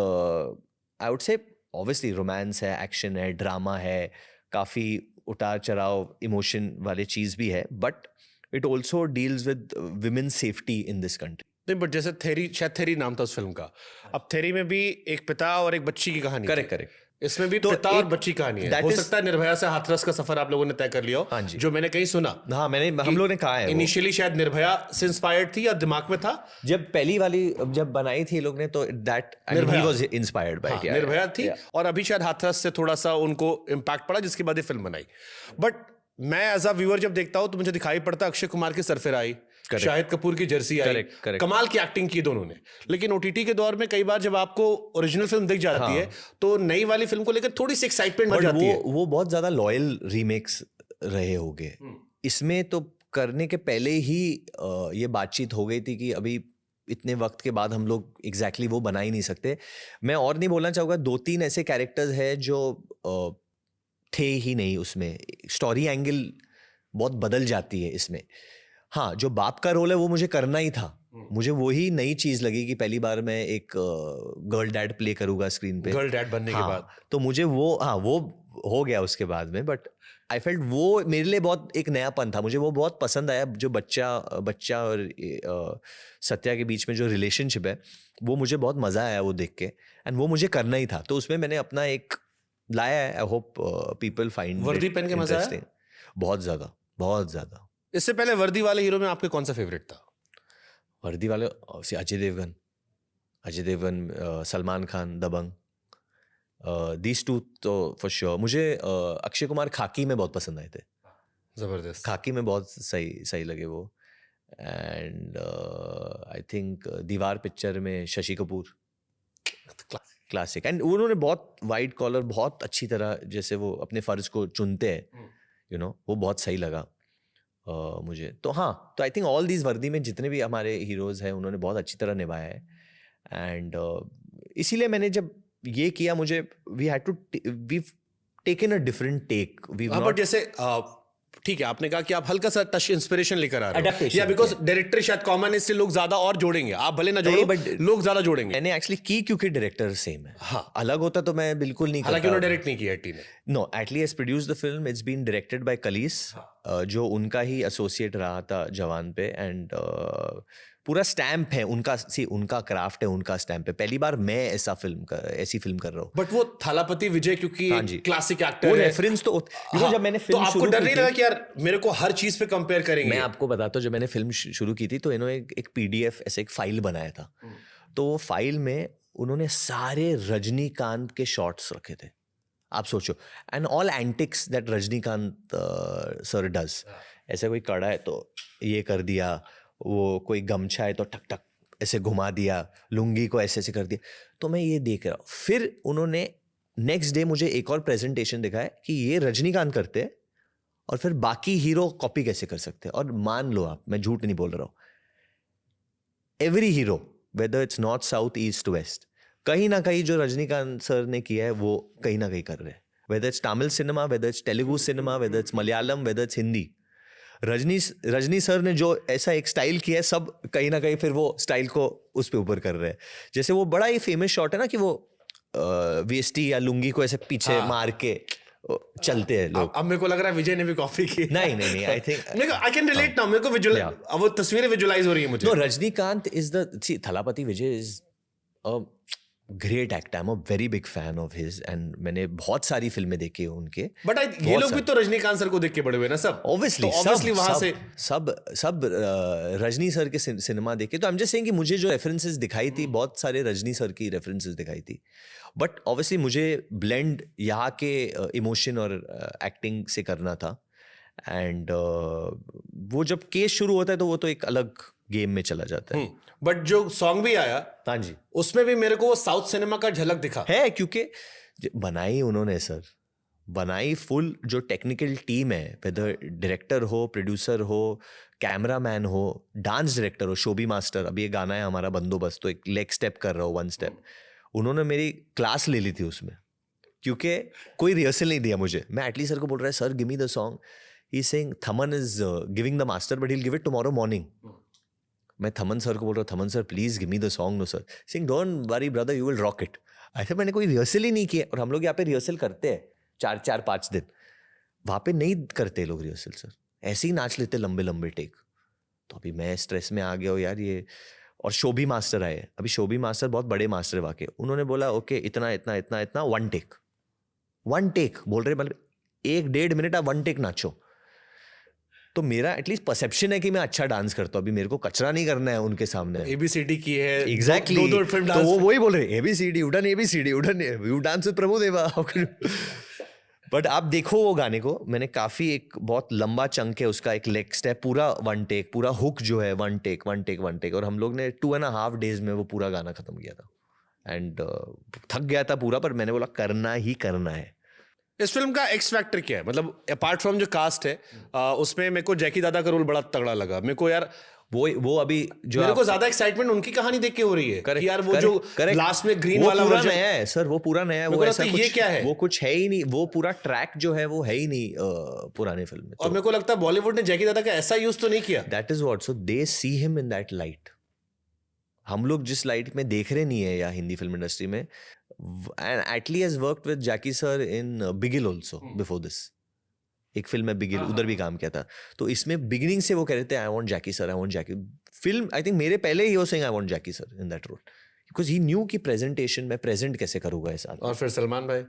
आई वुड से ऑब्वियसली रोमांस है, एक्शन है, ड्रामा है, काफ़ी उतार चढ़ाव इमोशन वाले चीज़ भी है, but it also deals with women safety in this country. नहीं, बट जैसे थेरी, शायद थेरी नाम था उस फिल्म का. अब थेरी में भी एक पिता और एक बच्ची की कहानी. करेक्ट. इसमें भी तो पिता और एक- बच्ची कहानी है. that हो is- सकता है निर्भया से हाथरस का सफर आप लोगों ने तय कर लिया हो. हाँ जी. जो मैंने कहीं सुना. हाँ, हम लोग ने कहा है वो. इनिशियली शायद निर्भया से इंस्पायर्ड थी या दिमाग में था. जब पहली वाली जब बनाई थी लोग ने तो that Nirbhaya. He was inspired by हाँ, निर्भया थी. और अभी शायद हाथरस से थोड़ा सा उनको इम्पैक्ट पड़ा, जिसके बाद ये फिल्म बनाई. बट मैं एज अ व्यूअर जब देखता हूँ तो मुझे दिखाई पड़ता अक्षय कुमार की सरफिर आई, शाहिद कपूर की जर्सी आई, Correct. कमाल की एक्टिंग की दोनों ने. लेकिन ओटीटी के दौर में कई बार जब आपको ओरिजिनल फिल्म दिख जाती है तो नई वाली फिल्म को लेकर थोड़ी सी एक्साइटमेंट बढ़ बट जाती है. वो बहुत ज्यादा लॉयल रीमेक्स रहे होंगे. इसमें तो करने के पहले ही ये बातचीत हो गई थी कि अभी इतने वक्त के बाद हम लोग एग्जैक्टली वो बना ही नहीं सकते. मैं और नहीं बोलना चाहूँगा, 2-3 ऐसे कैरेक्टर्स हैं जो थे ही नहीं उसमें. स्टोरी एंगल बहुत बदल जाती है इसमें. हाँ, जो बाप का रोल है वो मुझे करना ही था. मुझे वही नई चीज लगी कि पहली बार मैं एक गर्ल डैड प्ले करूंगा स्क्रीन पे, गर्ल डैड बनने के हाँ, बाद. तो मुझे वो हो गया उसके बाद में. बट आई फेल्ट वो मेरे लिए बहुत एक नयापन था. मुझे वो बहुत पसंद आया. जो बच्चा और सत्या के बीच में जो रिलेशनशिप है वो मुझे बहुत मजा आया वो देख के. एंड वो मुझे करना ही था. तो उसमें मैंने अपना एक लाया है. आई होप पीपल फाइंड वर्दी पहन के मजा आया? बहुत ज्यादा. इससे पहले वर्दी वाले हीरो में आपके कौन सा फेवरेट था? वर्दी वाले अजय देवगन, सलमान खान, दबंग, दीज टू तो फॉर श्योर. मुझे अक्षय कुमार खाकी में बहुत पसंद आए थे. जबरदस्त. खाकी में बहुत सही लगे वो. एंड आई थिंक दीवार पिक्चर में शशि कपूर, क्लासिक. एंड उन्होंने बहुत वाइट कॉलर बहुत अच्छी तरह जैसे वो अपने फर्ज को चुनते हैं, यू नो, वो बहुत सही लगा मुझे. तो हाँ, तो आई थिंक ऑल दीज वर्दी में जितने भी हमारे हीरोज हैं उन्होंने बहुत अच्छी तरह निभाया है. एंड इसीलिए मैंने जब ये किया, मुझे we taken a different take. But जैसे ठीक है, आपने कहा कि आप हल्का सा टच इंस्पिरेशन लेकर आ रहे हो, Adaptation, या बिकॉज डायरेक्टर शायद कॉमन है इसलिए लोग ज्यादा और जोड़ेंगे. आप भले ना जोड़ो, but लोग ज्यादा जोड़ेंगे. मैंने एक्चुअली की क्योंकि डायरेक्टर सेम है. हाँ. अलग होता तो मैं बिल्कुल नहीं हालांकि करता. उन्होंने डायरेक्ट नहीं किया है टी ने. No, Atlee has produced the film. It's been directed by Kalees, जो उनका ही एसोसिएट रहा था जवान पे. एंड पूरा स्टैम्प है उनका. उनका क्राफ्ट है, उनका स्टैम्प है. पहली बार मैं ऐसी फिल्म कर रहा हूँ. बट वो थालापति विजय क्योंकि हाँ जी. क्लासिक वो एक्टर है. रेफरेंस तो जब मैंने तो फिल्म आपको शुरू डर की नहीं थी- लगा कि यार मेरे को हर चीज पे कंपेयर करेंगे? मैं आपको बताता हूँ, जब मैंने फिल्म शुरू की थी तो इन्होंने एक PDF ऐसे एक फाइल बनाया था. तो वो फाइल में उन्होंने सारे रजनीकांत के शॉट्स रखे थे. आप सोचो, and all antics that Rajinikanth sir does. ऐसे कोई कड़ा है तो ये कर दिया, वो कोई गमछा है तो ठक ठक ऐसे घुमा दिया, लुंगी को ऐसे कर दिया. तो मैं ये देख रहा हूँ. फिर उन्होंने नेक्स्ट डे मुझे एक और प्रेजेंटेशन दिखाया कि ये रजनीकांत करते हैं और फिर बाकी हीरो कॉपी कैसे कर सकते हैं. और मान लो आप, मैं झूठ नहीं बोल रहा हूँ, every hero whether it's north, south, east, west, कहीं ना कहीं जो रजनीकांत सर ने किया है वो कहीं ना कहीं कर रहे हैं. Whether it's Tamil cinema, whether it's Telugu cinema, whether it's Malayalam, whether it's Hindi. Rajni sir ने जो ऐसा एक स्टाइल किया है, सब कहीं ना कहीं फिर वो स्टाइल को उस पे ऊपर कर रहे हैं. जैसे वो बड़ा ही फेमस शॉट है ना कि वो वेस्टी या लुंगी को ऐसे पीछे मार के चलते हैं लोग. अब मेरे को लग रहा है विजय ने भी कॉपी की. नहीं, I think I can relate now. मेरे को विजुअलाइज, अब वो तस्वीरें विजुअलाइज हो रही है मुझे. No, Rajinikanth is the Thalapathy Vijay is a great actor. I am a very big fan of his. And मैंने बहुत सारी फिल्में देखी है उनके. बट ये लोग भी तो रजनीकांत सर को देख के बड़े हुए ना सब. ऑब्वियसली वहां से सब रजनी सर के सिनेमा देखे. तो आई एम जस्ट सेइंग कि मुझे जो रेफरेंसेस दिखाई थी, बहुत सारे रजनी सर की रेफरेंसेस दिखाई थी. बट ऑब्वियसली मुझे ब्लेंड यहाँ के इमोशन और एक्टिंग से करना था. एंड वो जब केस शुरू होता है तो वो तो एक अलग गेम में चला जाता है. बट जो सॉन्ग भी आया, हाँ जी, उसमें भी मेरे को वो साउथ सिनेमा का झलक दिखा है. क्योंकि बनाई उन्होंने सर, बनाई फुल जो टेक्निकल टीम है, वेदर डायरेक्टर हो, प्रोड्यूसर हो, कैमरामैन हो, डांस डायरेक्टर हो, शोभी मास्टर. अभी ये गाना है हमारा बंदोबस्त, तो एक लेग स्टेप कर रहा हो, 1 स्टेप. उन्होंने मेरी क्लास ले ली थी उसमें क्योंकि कोई रिहर्सल नहीं दिया मुझे. मैं एटली सर को बोल रहा है, sir give me the song. He is saying Thaman is giving the master but he will give it tomorrow morning. मैं थमन सर को बोल रहा हूँ, Thaman sir please give me the song. No sir. Saying don't worry brother, you will rock it. ऐसे मैंने कोई rehearsal ही नहीं किया. और हम लोग यहाँ पे रिहर्सल करते हैं 4-5 दिन. वहाँ पे नहीं करते लोग रिहर्सल सर, ऐसे ही नाच लेते लंबे लंबे टेक. तो अभी मैं स्ट्रेस में आ गया हूँ यार ये. और शोभी मास्टर आए. अभी शोभी मास्टर बहुत बड़े मास्टर है वाकई. उन्होंने बोला ओके इतना इतना इतना इतना 1 टेक बोल रहे, मतलब 1-1.5 मिनट आप 1 टेक नाचो. तो मेरा एटलीस्ट परसेप्शन है कि मैं अच्छा डांस करता हूँ. अभी मेरे को कचरा नहीं करना है उनके सामने. ABCD की है एग्जैक्टली. दो फिल्म तो डांस वो वही बोल रहे ABCD उड़न ABCD उड़न यू डांस विद प्रभु देवा. बट आप देखो वो गाने को, मैंने काफी एक बहुत लंबा चंक है उसका. एक लेग स्टेप पूरा 1 टेक, पूरा हुक जो है 1 टेक. और हम लोग ने 2.5 days में वो पूरा गाना खत्म किया था. एंड थक गया था पूरा, पर मैंने बोला करना ही करना है. इस फिल्म का एक्स फैक्टर क्या है? मतलब अपार्ट फ्रॉम जो कास्ट है उसमें मेरे को जैकी दादा का रोल बड़ा तगड़ा लगा मेरे को यार. वो अभी जो मेरे को ज्यादा एक्साइटमेंट उनकी कहानी देख के हो रही है कि यार वो जो लास्ट में ग्रीन वो वाला पूरा वर्जन नया है सर. वो पूरा नया है. मेरे वो को ऐसा लगता है ये कुछ क्या है? वो कुछ है ही नहीं. वो पूरा ट्रैक जो है वो है ही नहीं पुराने फिल्म में. और मेरे को लगता है बॉलीवुड ने जैकी दादा का ऐसा यूज तो नहीं किया. That is what. So they see him in that light. हम लोग जिस लाइट में देख रहे नहीं है या हिंदी फिल्म इंडस्ट्री में. And Atlee has worked with Jackie sir in Bigil also before this. एक फिल्म में बिगिल, उधर भी काम किया था. तो इसमें बिगिनिंग से वो कह रहे थे I want Jackie sir, I want Jackie. Film I think मेरे पहले ही वो saying I want Jackie sir in that role, because he knew कि प्रेजेंटेशन में प्रेजेंट कैसे करूंगा इस आदमी. और फिर सलमान भाई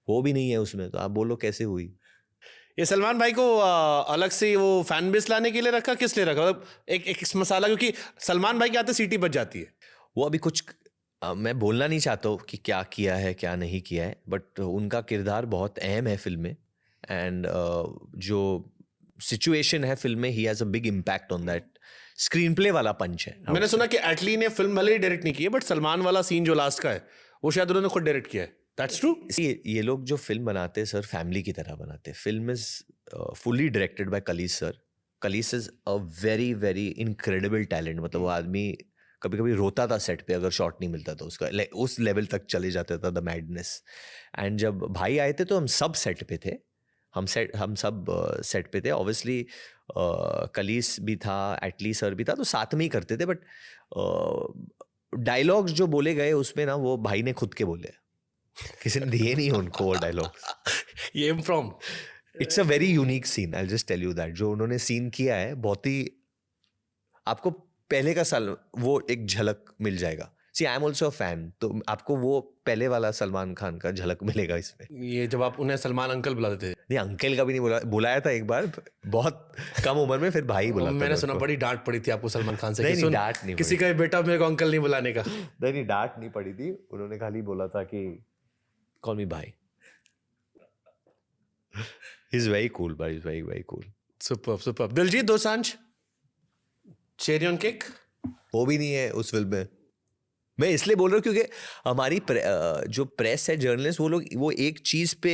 वो भी नहीं है उसमें. तो आप बोलो कैसे हुई. ये सलमान भाई को अलग से वो फैन बेस लाने के लिए रखा, किस लिए रखा? मतलब एक मसाला, क्योंकि सलमान भाई के आते सीटी बच जाती है. वो अभी कुछ मैं बोलना नहीं चाहता हूँ कि क्या किया है क्या नहीं किया है, बट उनका किरदार बहुत अहम है फिल्म में. एंड जो सिचुएशन है फिल्म में, he has a big impact on that. Screen play वाला पंच है. मैंने सुना कि एटली ने फिल्म भले ही डायरेक्ट नहीं की है, बट सलमान वाला सीन जो लास्ट का है वो शायद उन्होंने खुद डायरेक्ट किया है. That's true. ये लोग जो फिल्म बनाते हैं सर फैमिली की तरह बनाते हैं. Film is fully directed by Kalees sir. Kalees is a very very incredible talent. मतलब वो आदमी कभी कभी रोता था सेट पे अगर शॉट नहीं मिलता था उसका. उस लेवल तक चले जाता था द मैडनेस. एंड जब भाई आए थे तो हम सब सेट पे थे. हम सब सेट पे थे. ऑब्वियसली कलीस भी था, एटली सर भी था, तो साथ में ही करते थे. बट डायलॉग्स जो बोले गए उसमें ना वो भाई ने खुद के बोले. किसी ने दिए नहीं उनको वो डायलॉग्स. ये from it's a very unique scene. I just tell you that जो उन्होंने सीन किया है बहुत ही. आपको पहले का साल वो एक झलक मिल जाएगा. See I am also a fan, तो आपको वो पहले वाला सलमान खान का झलक मिलेगा इसमें. ये जब आप उन्हें सलमान अंकल बुलाते थे. नहीं अंकल का भी नहीं बुलाया था एक बार बहुत कम उम्र में, फिर भाई बुलाता. मैंने सुना बड़ी डांट पड़ी थी आपको सलमान खान से. नहीं डांट नहीं. किसी का बेटा मेरे को अंकल नहीं बुलाने का. नहीं डांट नहीं पड़ी थी. उन्होंने खाली बोला था कि कॉल मी भाई. ही इज वेरी कूल भाई. Is very very cool. Super. Diljit Dosanjh cherry on cake वो भी नहीं है उस फिल्म में. मैं इसलिए बोल रहा हूँ क्योंकि हमारी जो प्रेस है, जर्नलिस्ट, वो लोग वो एक चीज पे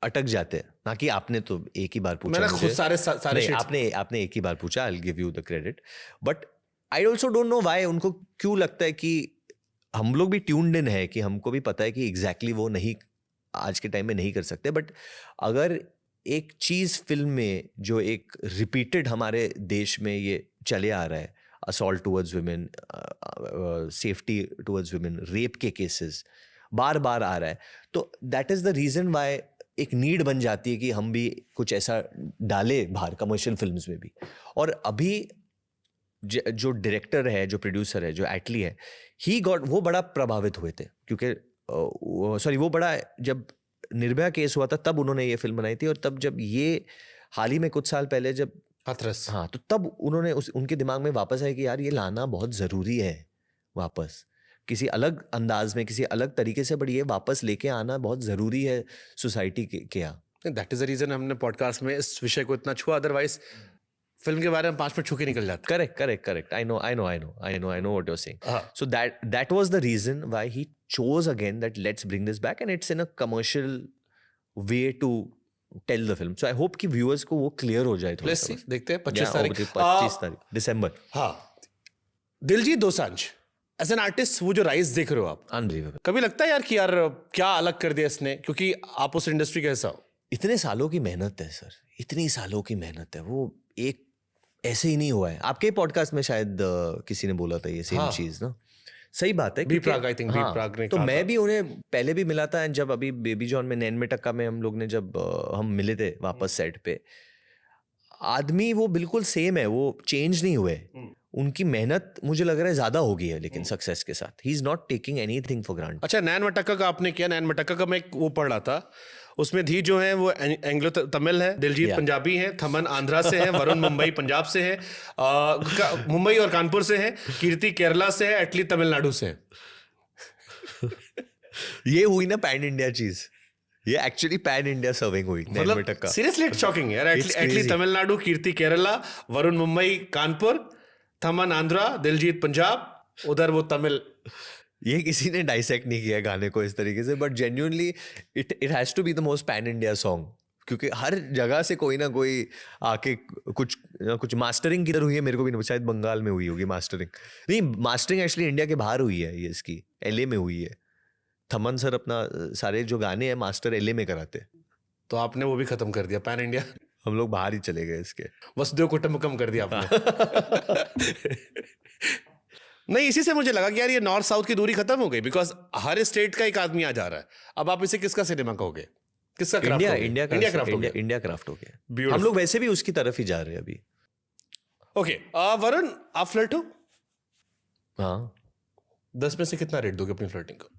अटक जाते हैं. ना कि आपने तो एक ही बार पूछा. मैंने खुद सारे आपने एक ही बार पूछा. I will give you the credit. But I also don't know why उनको क्यों लगता है कि हम लोग भी ट्यून्ड इन है कि हमको भी पता है कि एग्जैक्टली वो नहीं आज के टाइम में नहीं कर सकते. बट अगर एक चीज फिल्म में जो एक रिपीटेड हमारे देश में ये चले आ रहा है, assault towards women, safety towards women, rape के केसेस बार बार आ रहा है, तो that is the reason why एक नीड बन जाती है कि हम भी कुछ ऐसा डाले बाहर कमर्शियल फिल्म्स में भी. और अभी जो डायरेक्टर है, जो प्रोड्यूसर है, जो एटली है, वो बड़ा प्रभावित हुए थे क्योंकि वो बड़ा जब निर्भया केस हुआ था तब उन्होंने ये फिल्म बनाई थी. और तब जब ये हाल ही में कुछ साल पहले जब हाथरस, हाँ, तो तब उन्होंने उनके दिमाग में वापस आया कि यार ये लाना बहुत ज़रूरी है वापस, किसी अलग अंदाज में, किसी अलग तरीके से, बट ये वापस लेके आना बहुत ज़रूरी है सोसाइटी के यहाँ. दैट इज द रीजन हमने पॉडकास्ट में इस विषय को इतना छुआ. अदरवाइज फिल्म के बारे में 5 मिनट छू के निकल जाते. Correct. I know what you are saying. So that was the reason why he chose again that let's bring this back and it's in a commercial way to tell the film. So I hope कि viewers को वो clear हो जाए. Let's see, देखते हैं 25 तारीख दिसंबर. हाँ. Diljit Dosanjh as an artist वो जो राइज देख रहे हो आप, अनबिलीवेबल। कभी लगता है यार कि यार क्या अलग कर दिया इसने, क्योंकि आप उस इंडस्ट्री का हिस्सा हो? इतने सालों की मेहनत है सर, इतनी सालों की मेहनत है, वो एक ऐसे ही नहीं हुआ है। आपके पॉडकास्ट में शायद किसी ने बोला था ये सेम हाँ। चीज ना, सही बात है। बी क्योंकि- प्राग, I think, बी प्राग ने तो कहा मैं था। भी उन्हें पहले भी मिला था, जब अभी बेबी जॉन में नैन में टक्का में हम लोग ने जब हम मिले थे वापस सेट पे, आदमी वो बिल्कुल सेम है, वो चेंज नहीं हुए। उनकी मेहनत मुझे लग रहा है ज्यादा हो गई है, लेकिन सक्सेस के साथ he is not taking anything for granted. अच्छा, नैन मटक्का का आपने किया। नैन मटक्का का मैं एक वो पढ़ रहा था, उसमें धी जो है वो एंग्लो तमिल है, दिलजीत Yeah. पंजाबी है, थमन आंध्रा से है, वरुण मुंबई पंजाब से है, मुंबई और कानपुर से है, कीर्ति केरला से है, एटली तमिलनाडु से है। ये हुई ना पैन इंडिया चीज, ये एक्चुअली पैन इंडिया सर्विंग हुई नैन में मतलब टक्का। सीरियसली इट्स शॉकिंग यार। It's Attlee crazy. तमिलनाडु, कीर्ति केरला, वरुण मुंबई कानपुर, थमन आंध्रा, दिलजीत पंजाब, उधर वो तमिल। ये किसी ने डाइसेक्ट नहीं किया गाने को इस तरीके से, but genuinely it has to be the most pan India song, क्योंकि हर जगह से कोई ना कोई आके कुछ मास्टरिंग किधर हुई है मेरे को भी नहीं, शायद बंगाल में हुई होगी मास्टरिंग। नहीं, मास्टरिंग एक्चुअली इंडिया के बाहर हुई है, ये इसकी एलए में हुई है। थमन सर अपना सारे जो गाने हैं मास्टर एलए में कराते। तो आपने वो भी खत्म कर दिया पैन इंडिया, हम लोग बाहर ही चले गए इसके। वसुदेव कुटुंबकम कर दिया आपने। नहीं, इसी से मुझे लगा कि यार ये नॉर्थ साउथ की दूरी खत्म हो गई, बिकॉज हर स्टेट का एक आदमी आ जा रहा है। अब आप इसे किसका सिनेमा कहोगे, किसका क्राफ्ट इंडिया हो गया? इंडिया इंडिया क्राफ्ट हो गया। इंडिया क्राफ्ट हो गया। Beautiful. हम लोग वैसे भी उसकी तरफ ही जा रहे हैं अभी। ओके, वरुण, आप फ्लर्ट हो? हाँ, 10 में से कितना रेट दोगे अपनी फ्लर्टिंग को?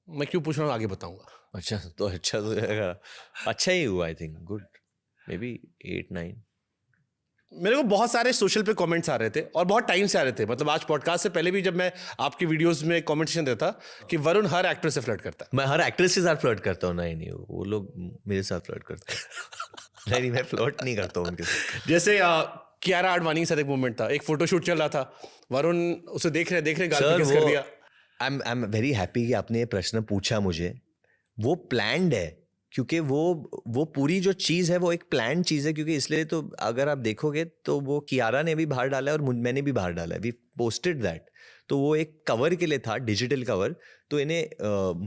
मैं क्यों पूछ रहा हूँ आगे बताऊंगा। अच्छा तो अच्छा ही हुआ, I think good, may be 8-9। मेरे को बहुत सारे सोशल पे कमेंट्स आ रहे थे और बहुत टाइम से आ रहे थे, मतलब आज पॉडकास्ट से पहले भी जब मैं आपकी वीडियोस में कमेंटेशन देता कि वरुण हर एक्टर से फ्लर्ट करता है। मैं हर एक्ट्रेस के साथ फ्लर्ट करता हूँ। नहीं वो लोग मेरे साथ फ्लर्ट करते हैं। नहीं, मैं फ्लर्ट नहीं करता हूँ उनके साथ। जैसे कियारा आडवाणी के साथ एक मूवमेंट था, एक फोटोशूट चल रहा था, वरुण उसे देख रहे गाल पे किस कर दिया। आई एम वेरी हैप्पी कि आपने ये प्रश्न पूछा मुझे। वो प्लान्ड है, क्योंकि वो पूरी जो चीज़ है वो एक प्लान चीज़ है, क्योंकि इसलिए तो अगर आप देखोगे तो वो कियारा ने भी बाहर डाला है और मैंने भी बाहर डाला है, वी पोस्टेड दैट। तो वो एक कवर के लिए था, डिजिटल कवर, तो इन्हें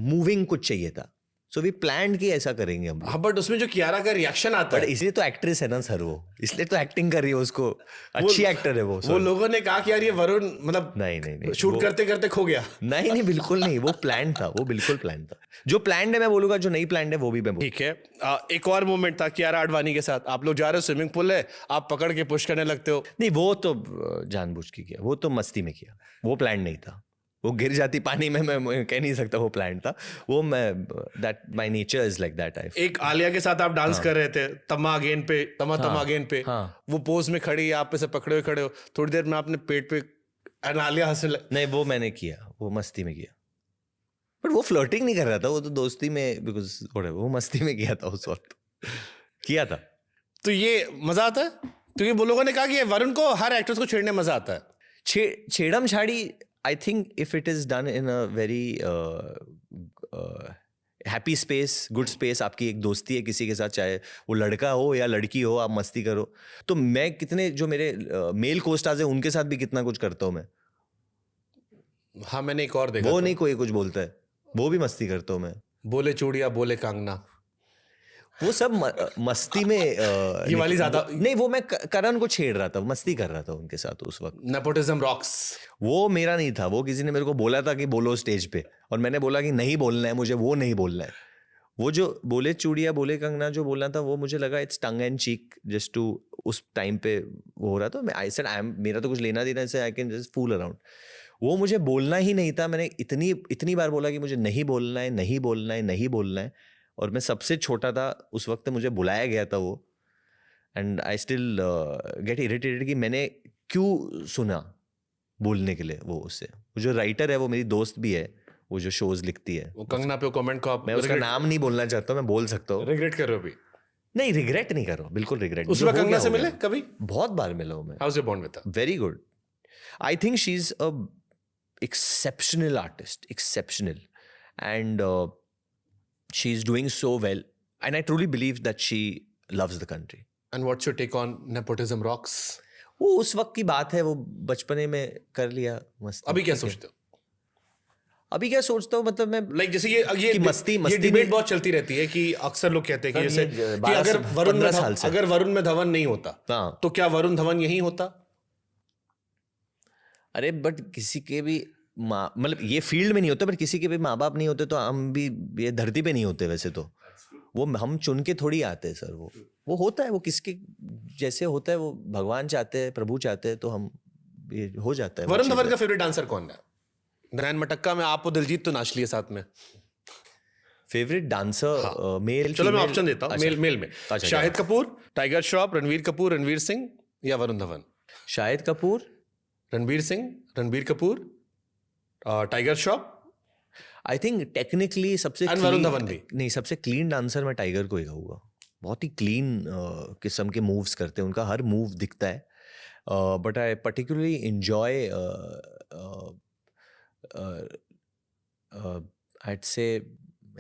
मूविंग कुछ चाहिए था, सो वी प्लान कि ऐसा करेंगे हम। हाँ, बट उसमें जो कियारा का रिएक्शन आता बट है, इसलिए तो एक्ट्रेस है ना सर, वो इसलिए तो एक्टिंग कर रही है, उसको अच्छी एक्टर है वो वो लोगों ने कहा कि यार ये वरुण मतलब नहीं शूट करते करते खो गया। नहीं बिल्कुल नहीं, वो प्लान था, वो बिल्कुल प्लान था। जो प्लान है मैं बोलूंगा, जो नहीं प्लान है वो भी मैं बोलूंगा। ठीक है, एक और मोमेंट था कियारा आडवाणी के साथ, आप लोग जा रहे हो, स्विमिंग पूल है, आप पकड़ के पुश करने लगते हो। नहीं, वो तो जानबूझ के किया, वो तो मस्ती में किया, वो प्लान नहीं था। वो गिर जाती पानी में, मैं कह नहीं सकता वो प्लान था। वो मैं that my nature is like that. I एक आलिया के साथ आप डांस कर रहे थे, तमा अगेन पे, तमा अगेन पे, वो पोज में खड़ी, आप ऐसे पकड़े हुए खड़े हो, थोड़ी देर में आपने पेट पे आलिया हंसने लग। नहीं, वो मैंने किया, वो मस्ती में किया, बट वो फ्लर्टिंग नहीं कर रहा था, वो तो दोस्ती में, बिकॉज वो मस्ती में किया था, उस वक्त किया था। तो ये मजा आता है, क्योंकि वो लोगों ने कहा कि वरुण को हर एक्ट्रेस को छेड़ने मजा आता है। छेड़म छाड़ी, I think if it is done in a very happy space, good space, आपकी एक दोस्ती है किसी के साथ, चाहे वो लड़का हो या लड़की हो, आप मस्ती करो। तो मैं कितने जो मेरे मेल कोस्टार्स हैं उनके साथ भी कितना कुछ करता हूँ मैं। हाँ, मैंने एक और देखा, वो नहीं कोई कुछ बोलता है, वो भी मस्ती करता हूँ मैं। बोले चूड़िया बोले कांगना, वो सब मस्ती में ये वाली ज्यादा नहीं, वो मैं करण को छेड़ रहा था, मस्ती कर रहा था उनके साथ उस वक्त। Nepotism rocks. वो मेरा नहीं था, वो किसी ने मेरे को बोला था कि बोलो स्टेज पे, और मैंने बोला कि नहीं बोलना है मुझे, वो नहीं बोलना है। वो जो बोले चूड़िया बोले कंगना जो बोलना था, वो मुझे लगा it's tongue and cheek, just to, उस टाइम पे वो हो रहा था। आई सेड मेरा तो कुछ लेना देना से, I can just fool around. वो मुझे बोलना ही नहीं था। मैंने इतनी बार बोला कि मुझे नहीं बोलना है, नहीं बोलना है, नहीं बोलना है, और मैं सबसे छोटा था उस वक्त, मुझे बुलाया गया था वो, and I still get irritated कि मैंने क्यों सुना बोलने के लिए वो उससे। वो जो राइटर है वो मेरी दोस्त भी है, वो जो शोज लिखती है, वो कंगना पे कमेंट को आप, मैं उसका नाम नहीं बोलना चाहता हूँ, मैं बोल सकता हूँ। रिग्रेट कर रहे हो अभी? नहीं, रिग्रेट नहीं कर रहा हूँ, बिल्कुल रिग्रेट। उस वक्त कंगना से मिले कभी? बहुत बार मिला हूँ मैं। House your bond with her? Very good. I think she is a exceptional artist, exceptional, and she's doing so well, and I truly believe that she loves the country. And what's your take on nepotism rocks? वो उस वक्त की बात है, वो बचपने में कर लिया मस्ती। अभी क्या सोचते हो? अभी क्या सोचता हूँ, मतलब मैं लाइक जैसे ये कि मस्ती ये डिबेट बहुत चलती रहती है कि अक्सर लोग कहते हैं कि सर, जैसे ये कि 12 अगर से वरुण 15 में साल से। अगर वरुण में धवन नहीं होता हाँ। तो क्या वरुण धवन यही होता? अरे बट किसी के भी माँ, मतलब ये फील्ड में नहीं होते, बट किसी के भी माँ बाप नहीं होते तो हम भी ये धरती पे नहीं होते। वैसे तो वो हम चुन के थोड़ी आते हैं सर, वो होता है, वो किसके जैसे होता है, वो भगवान चाहते हैं, प्रभु चाहते हैं, तो हम ये हो जाता है। वरुण धवन का फेवरेट डांसर कौन है? नारायण मटक्का में आप और दिलजीत तो नाच लिए साथ में। Favourite dancer male? चलो मैं ऑप्शन देता हूँ। मेल में अच्छा, शाहिद कपूर, टाइगर श्रॉफ, रणवीर कपूर, रणवीर सिंह या Varun Dhawan? Shahid Kapoor, Ranveer Singh, Ranveer Kapoor, Tiger Shroff. I think technically सबसे And वरुण धवन भी। नहीं, सबसे क्लीन डांसर मैं टाइगर को ही कहूँगा। बहुत ही क्लीन किस्म के मूव्स करते हैं, उनका हर मूव दिखता है। But I particularly enjoy, I'd say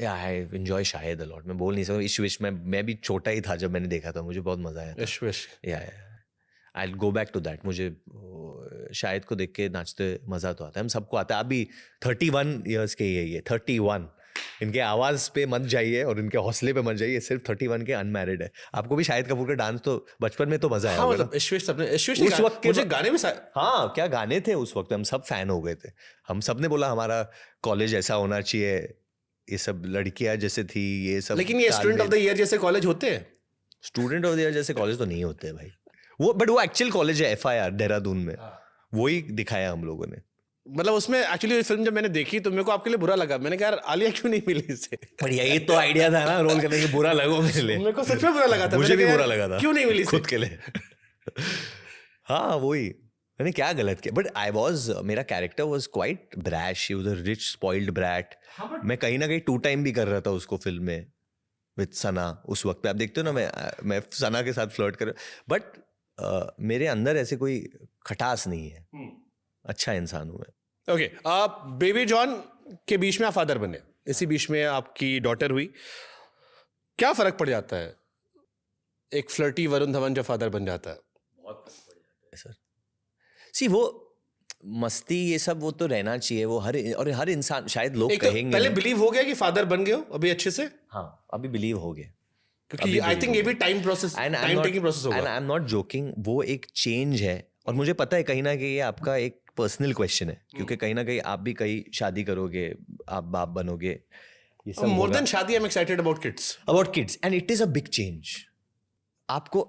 I enjoy Shahid a lot। मैं बोल नहीं सकता। इश विश मैं भी छोटा ही था जब मैंने देखा था, मुझे बहुत मजा आया था। इश wish. I'll go back to that। मुझे शाहिद को देख के नाचते मजा तो आता है, हम सबको आता है। अभी 31 इयर्स के ही है ये, 31। इनके आवाज पे मत जाइए और इनके हौसले पे मत जाइए, सिर्फ 31 के अनमैरिड है। आपको भी शाहिद कपूर का डांस तो बचपन में तो मजा आया हाँ, होगा मतलब ना? इश विश सबने, इश विश उस वक्त के मुझे गाने में हाँ, क्या गाने थे उस वक्त, हम सब फैन हो गए थे। हम सब ने बोला हमारा कॉलेज ऐसा होना चाहिए, ये सब लड़कियां जैसे थी, ये सब। लेकिन ये स्टूडेंट ऑफ द ईयर जैसे कॉलेज होते हैं? स्टूडेंट ऑफ द ईयर जैसे कॉलेज तो नहीं होते भाई वो, बट वो एक्चुअल कॉलेज है FIR देहरादून में, वही दिखाया हम लोगों ने। मतलब उसमें एक्चुअली फिल्म जब मैंने देखी तो मेरे को आपके लिए बुरा लगा। मैंने कहा यार आलिया क्यों नहीं मिली इसे? पर यही तो आइडिया था ना रोल करने के, बुरा लगो मेरे लिए। मेरे को सच में बुरा लगा था। मुझे मैंने भी कहा, बुरा यार, लगा था क्यों नहीं मिली इसे? खुद के लिए। हाँ वही, मैंने क्या गलत किया? बट मेरा character was quite brash, he was a rich spoiled brat. मैं कहीं ना कहीं 2 टाइम भी कर रहा था उसको फिल्म में विद सना। उस वक्त पे आप देखते हो ना, मैं सना के साथ फ्लर्ट कर, बट मेरे अंदर ऐसे कोई खटास नहीं है, अच्छा इंसान हूं मैं। ओके, आप बेबी जॉन के बीच में आप फादर बने, इसी बीच में आपकी डॉटर हुई। क्या फर्क पड़ जाता है एक फ्लर्टी वरुण धवन जब फादर बन जाता है? सर सी वो मस्ती ये सब वो तो रहना चाहिए, वो हर इंसान, शायद लोग एक तो कहेंगे पहले नहीं। बिलीव हो गया कि फादर बन गए हो अभी अच्छे से? हाँ अभी बिलीव हो गए, क्योंकि आई थिंक ये भी time process, time taking process होगा। And I am not joking, वो एक चेंज है। और मुझे पता है कहीं ना कहीं ये आपका एक पर्सनल क्वेश्चन है, क्योंकि कहीं ना कहीं आप भी कहीं शादी करोगे, आप बाप बनोगे, ये सब मोर होगा। देन शादी, I am excited about kids. About kids, and it is a big change. आपको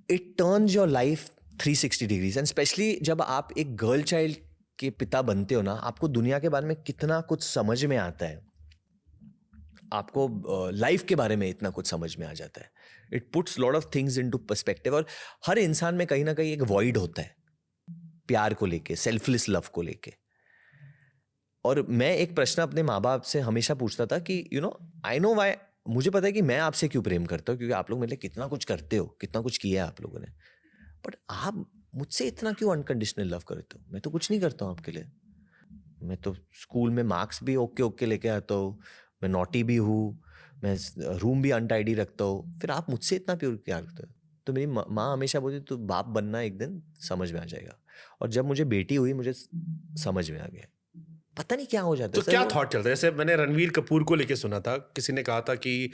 it turns your life 360 degrees, and especially जब आप एक गर्ल चाइल्ड के पिता बनते हो ना, आपको दुनिया के बारे में कितना कुछ समझ में आता है, आपको लाइफ के बारे में इतना कुछ समझ में आ जाता है। It puts lot of things into perspective. और हर इंसान में कहीं ना कहीं एक वॉइड होता है प्यार को लेके, सेल्फलेस लव को लेके। और मैं एक प्रश्न अपने माँ बाप से हमेशा पूछता था कि आई नो वाई, मुझे पता है कि मैं आपसे क्यों प्रेम करता हूँ, क्योंकि आप लोग मेरे लिए कितना कुछ करते हो, कितना कुछ किया है आप लोगों ने, बट आप मुझसे इतना क्यों अनकंडीशनल लव करते हो? मैं तो कुछ नहीं करता हूँ आपके लिए, मैं तो स्कूल में मार्क्स भी ओके लेके आता हूँ, मैं नॉटी भी हूँ, मैं रूम भी अनटाइडी रखता हूँ, फिर आप मुझसे इतना प्यार करते हो? तो मेरी माँ हमेशा बोलती तो बाप बनना एक दिन समझ में आ जाएगा। और जब मुझे बेटी हुई मुझे समझ में आ गया, पता नहीं क्या हो जाता है। तो क्या थॉट चलता है? जैसे मैंने रणवीर कपूर को लेके सुना था, किसी ने कहा था कि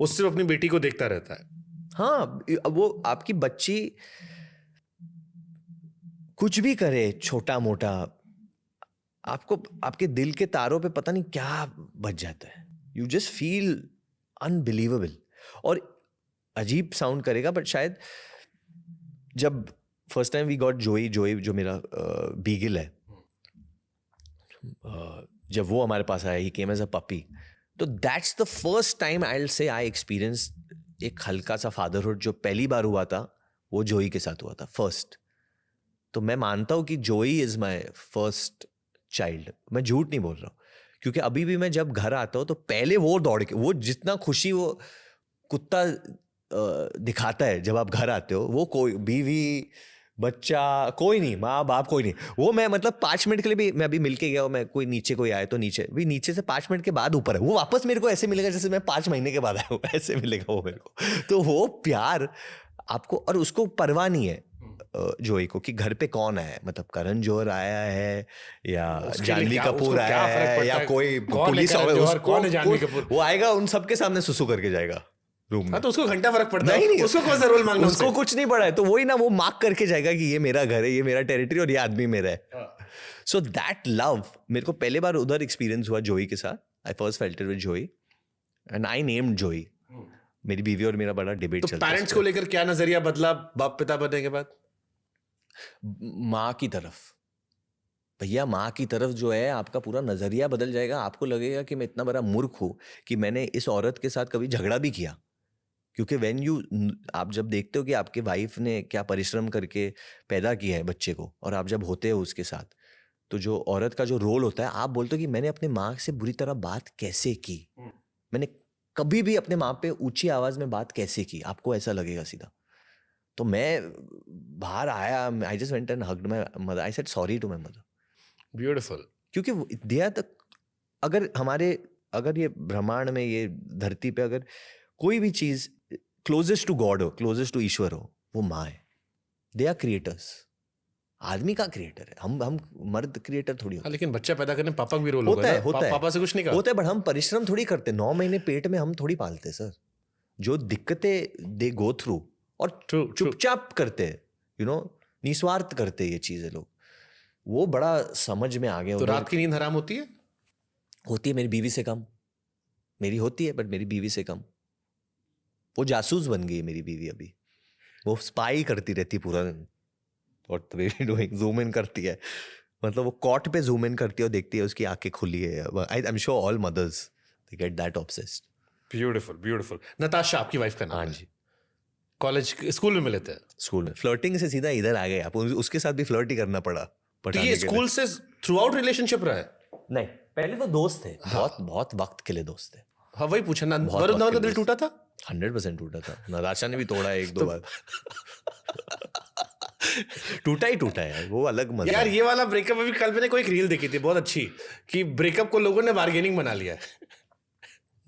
वो सिर्फ अपनी बेटी को देखता रहता है। हाँ, वो आपकी बच्ची कुछ भी करे छोटा मोटा, आपको आपके दिल के तारों पे पता नहीं क्या बच जाता है। You just feel unbelievable. और अजीब साउंड करेगा बट शायद जब फर्स्ट टाइम वी गॉट जोई जो मेरा बीगल है, जब वो हमारे पास आया, ही केम एज अ पपी, तो that's the first time I will say I experience एक हल्का सा फादरहुड। जो पहली बार हुआ था वो जोई के साथ हुआ था फर्स्ट। तो मैं मानता हूँ कि जोई इज माई फर्स्ट चाइल्ड, मैं झूठ नहीं बोल रहा हूँ। क्योंकि अभी भी मैं जब घर आता हूँ तो पहले वो दौड़ के, वो जितना खुशी वो कुत्ता दिखाता है जब आप घर आते हो, वो कोई बीवी बच्चा कोई नहीं, माँ बाप कोई नहीं, वो मैं मतलब 5 मिनट के लिए भी मैं अभी मिल के गया हूँ, मैं कोई आए तो नीचे से 5 मिनट के बाद ऊपर है, वो वापस मेरे को ऐसे मिलेगा जैसे मैं 5 महीने के बाद आया हूँ, ऐसे मिलेगा वो मेरे को। तो वो प्यार आपको, और उसको परवाह नहीं है जोई को कि घर पे कौन आया है, मतलब करण जौहर आया है या उसके लिए जानवी क्या- कपूर उसको क्या आया फर्क है पड़ता या है? कोई कौन है पुलिस करण ऑफिसर, जौहर, उसको- कौन है जानवी कपूर? वो आएगा उन सबके सामने सुसु करके जाएगा रूम में। हाँ, तो उसको घंटा फर्क पड़ता नहीं है, नहीं उसको कौन सा रोल मांगना उसको उनसे? कुछ नहीं पड़ा है, तो वही ना, वो मार्क करके जाएगा कि ये मेरा घर है, ये मेरा टेरिटरी और ये आदमी मेरा है। हाँ। सो दैट लव मेरे को पहले बार उधर एक्सपीरियंस हुआ जोई के साथ। आई फर्स्ट फेल्ट इट विद जोई एंड आई नेम्ड जोई। मेरी बीवी और मेरा बड़ा डिबेट तो चलता है पेरेंट्स इस को पे। लेकर क्या नजरिया बदला बाप पिता बनने के बाद? माँ की तरफ, भैया माँ की तरफ जो है आपका पूरा नजरिया बदल जाएगा। आपको लगेगा कि मैं इतना बड़ा मूर्ख हूँ कि मैंने इस औरत के साथ कभी झगड़ा भी किया, क्योंकि आप जब देखते हो कि आपके वाइफ ने क्या परिश्रम करके पैदा किया है बच्चे को, और आप जब होते हो उसके साथ, तो जो औरत का जो रोल होता है, आप बोलते हो कि मैंने अपने माँ से बुरी तरह बात कैसे की, मैंने कभी भी अपने माँ पे ऊंची आवाज में बात कैसे की, आपको ऐसा लगेगा सीधा। तो मैं बाहर आया, I just went and hugged my mother, I said sorry to my mother, beautiful. क्योंकि दिया तक अगर ये ब्रह्मांड में, ये धरती पे अगर कोई भी चीज क्लोजेस्ट टू गॉड हो, क्लोजेस्ट टू ईश्वर हो, वो माँ है। They are creators. आदमी का क्रिएटर है, हम मर्द क्रिएटर थोड़ी होते हाँ, लेकिन बच्चा पैदा करने पापा का भी रोल होता होगा है, ना? होता है, पापा से कुछ नहीं कहा होता है, बट हम परिश्रम थोड़ी करते। 9 महीने पेट में हम थोड़ी पालते सर। जो दिक्कतें दे गो थ्रू, और True, true. चुपचाप करते हैं, निस्वार्थ करते हैं ये चीजें लोग, वो बड़ा समझ में आ गया। तो उधर रात की नींद हराम होती है? होती है, मेरी बीवी से कम। मेरी होती है, बट मेरी बीवी से कम। वो जासूस बन गई है मेरी बीवी अभी। वो स्पाई करती रहती पूरा दिन। What the baby doing, zoom in करती है, मतलब वो कॉट पे जूम इन करती है और देखती है उसकी आंखें खुली है। I am sure all mothers they get that obsessed. Beautiful beautiful. Natasha आपकी वाइफ का नाम हाँ है। जी। कॉलेज स्कूल में मिले थे? स्कूल में फ्लर्टिंग से सीधा इधर आ गए आप। उसके साथ भी फ्लर्ट ही करना पड़ा। तो पटाने ये के लिए। स्कूल से थ्रू आउट रिलेशनशिप रहा है? नहीं, पहले तो दोस्त थे, बहुत बहुत वक्त के लिए दोस्त थे। हाँ, वही पूछा ना। बहुत वरुण धवन का वक्त दिल के टूटा था? 100% टूटा था। नताशा ने भी तोड़ा है 1-2 बार। टूटा ही टूटा है, वो अलग मजा यार है। ये वाला ब्रेकअप, अभी कल मैंने कोई एक रील देखी थी बहुत अच्छी, कि ब्रेकअप को लोगों ने बार्गेनिंग बना लिया है।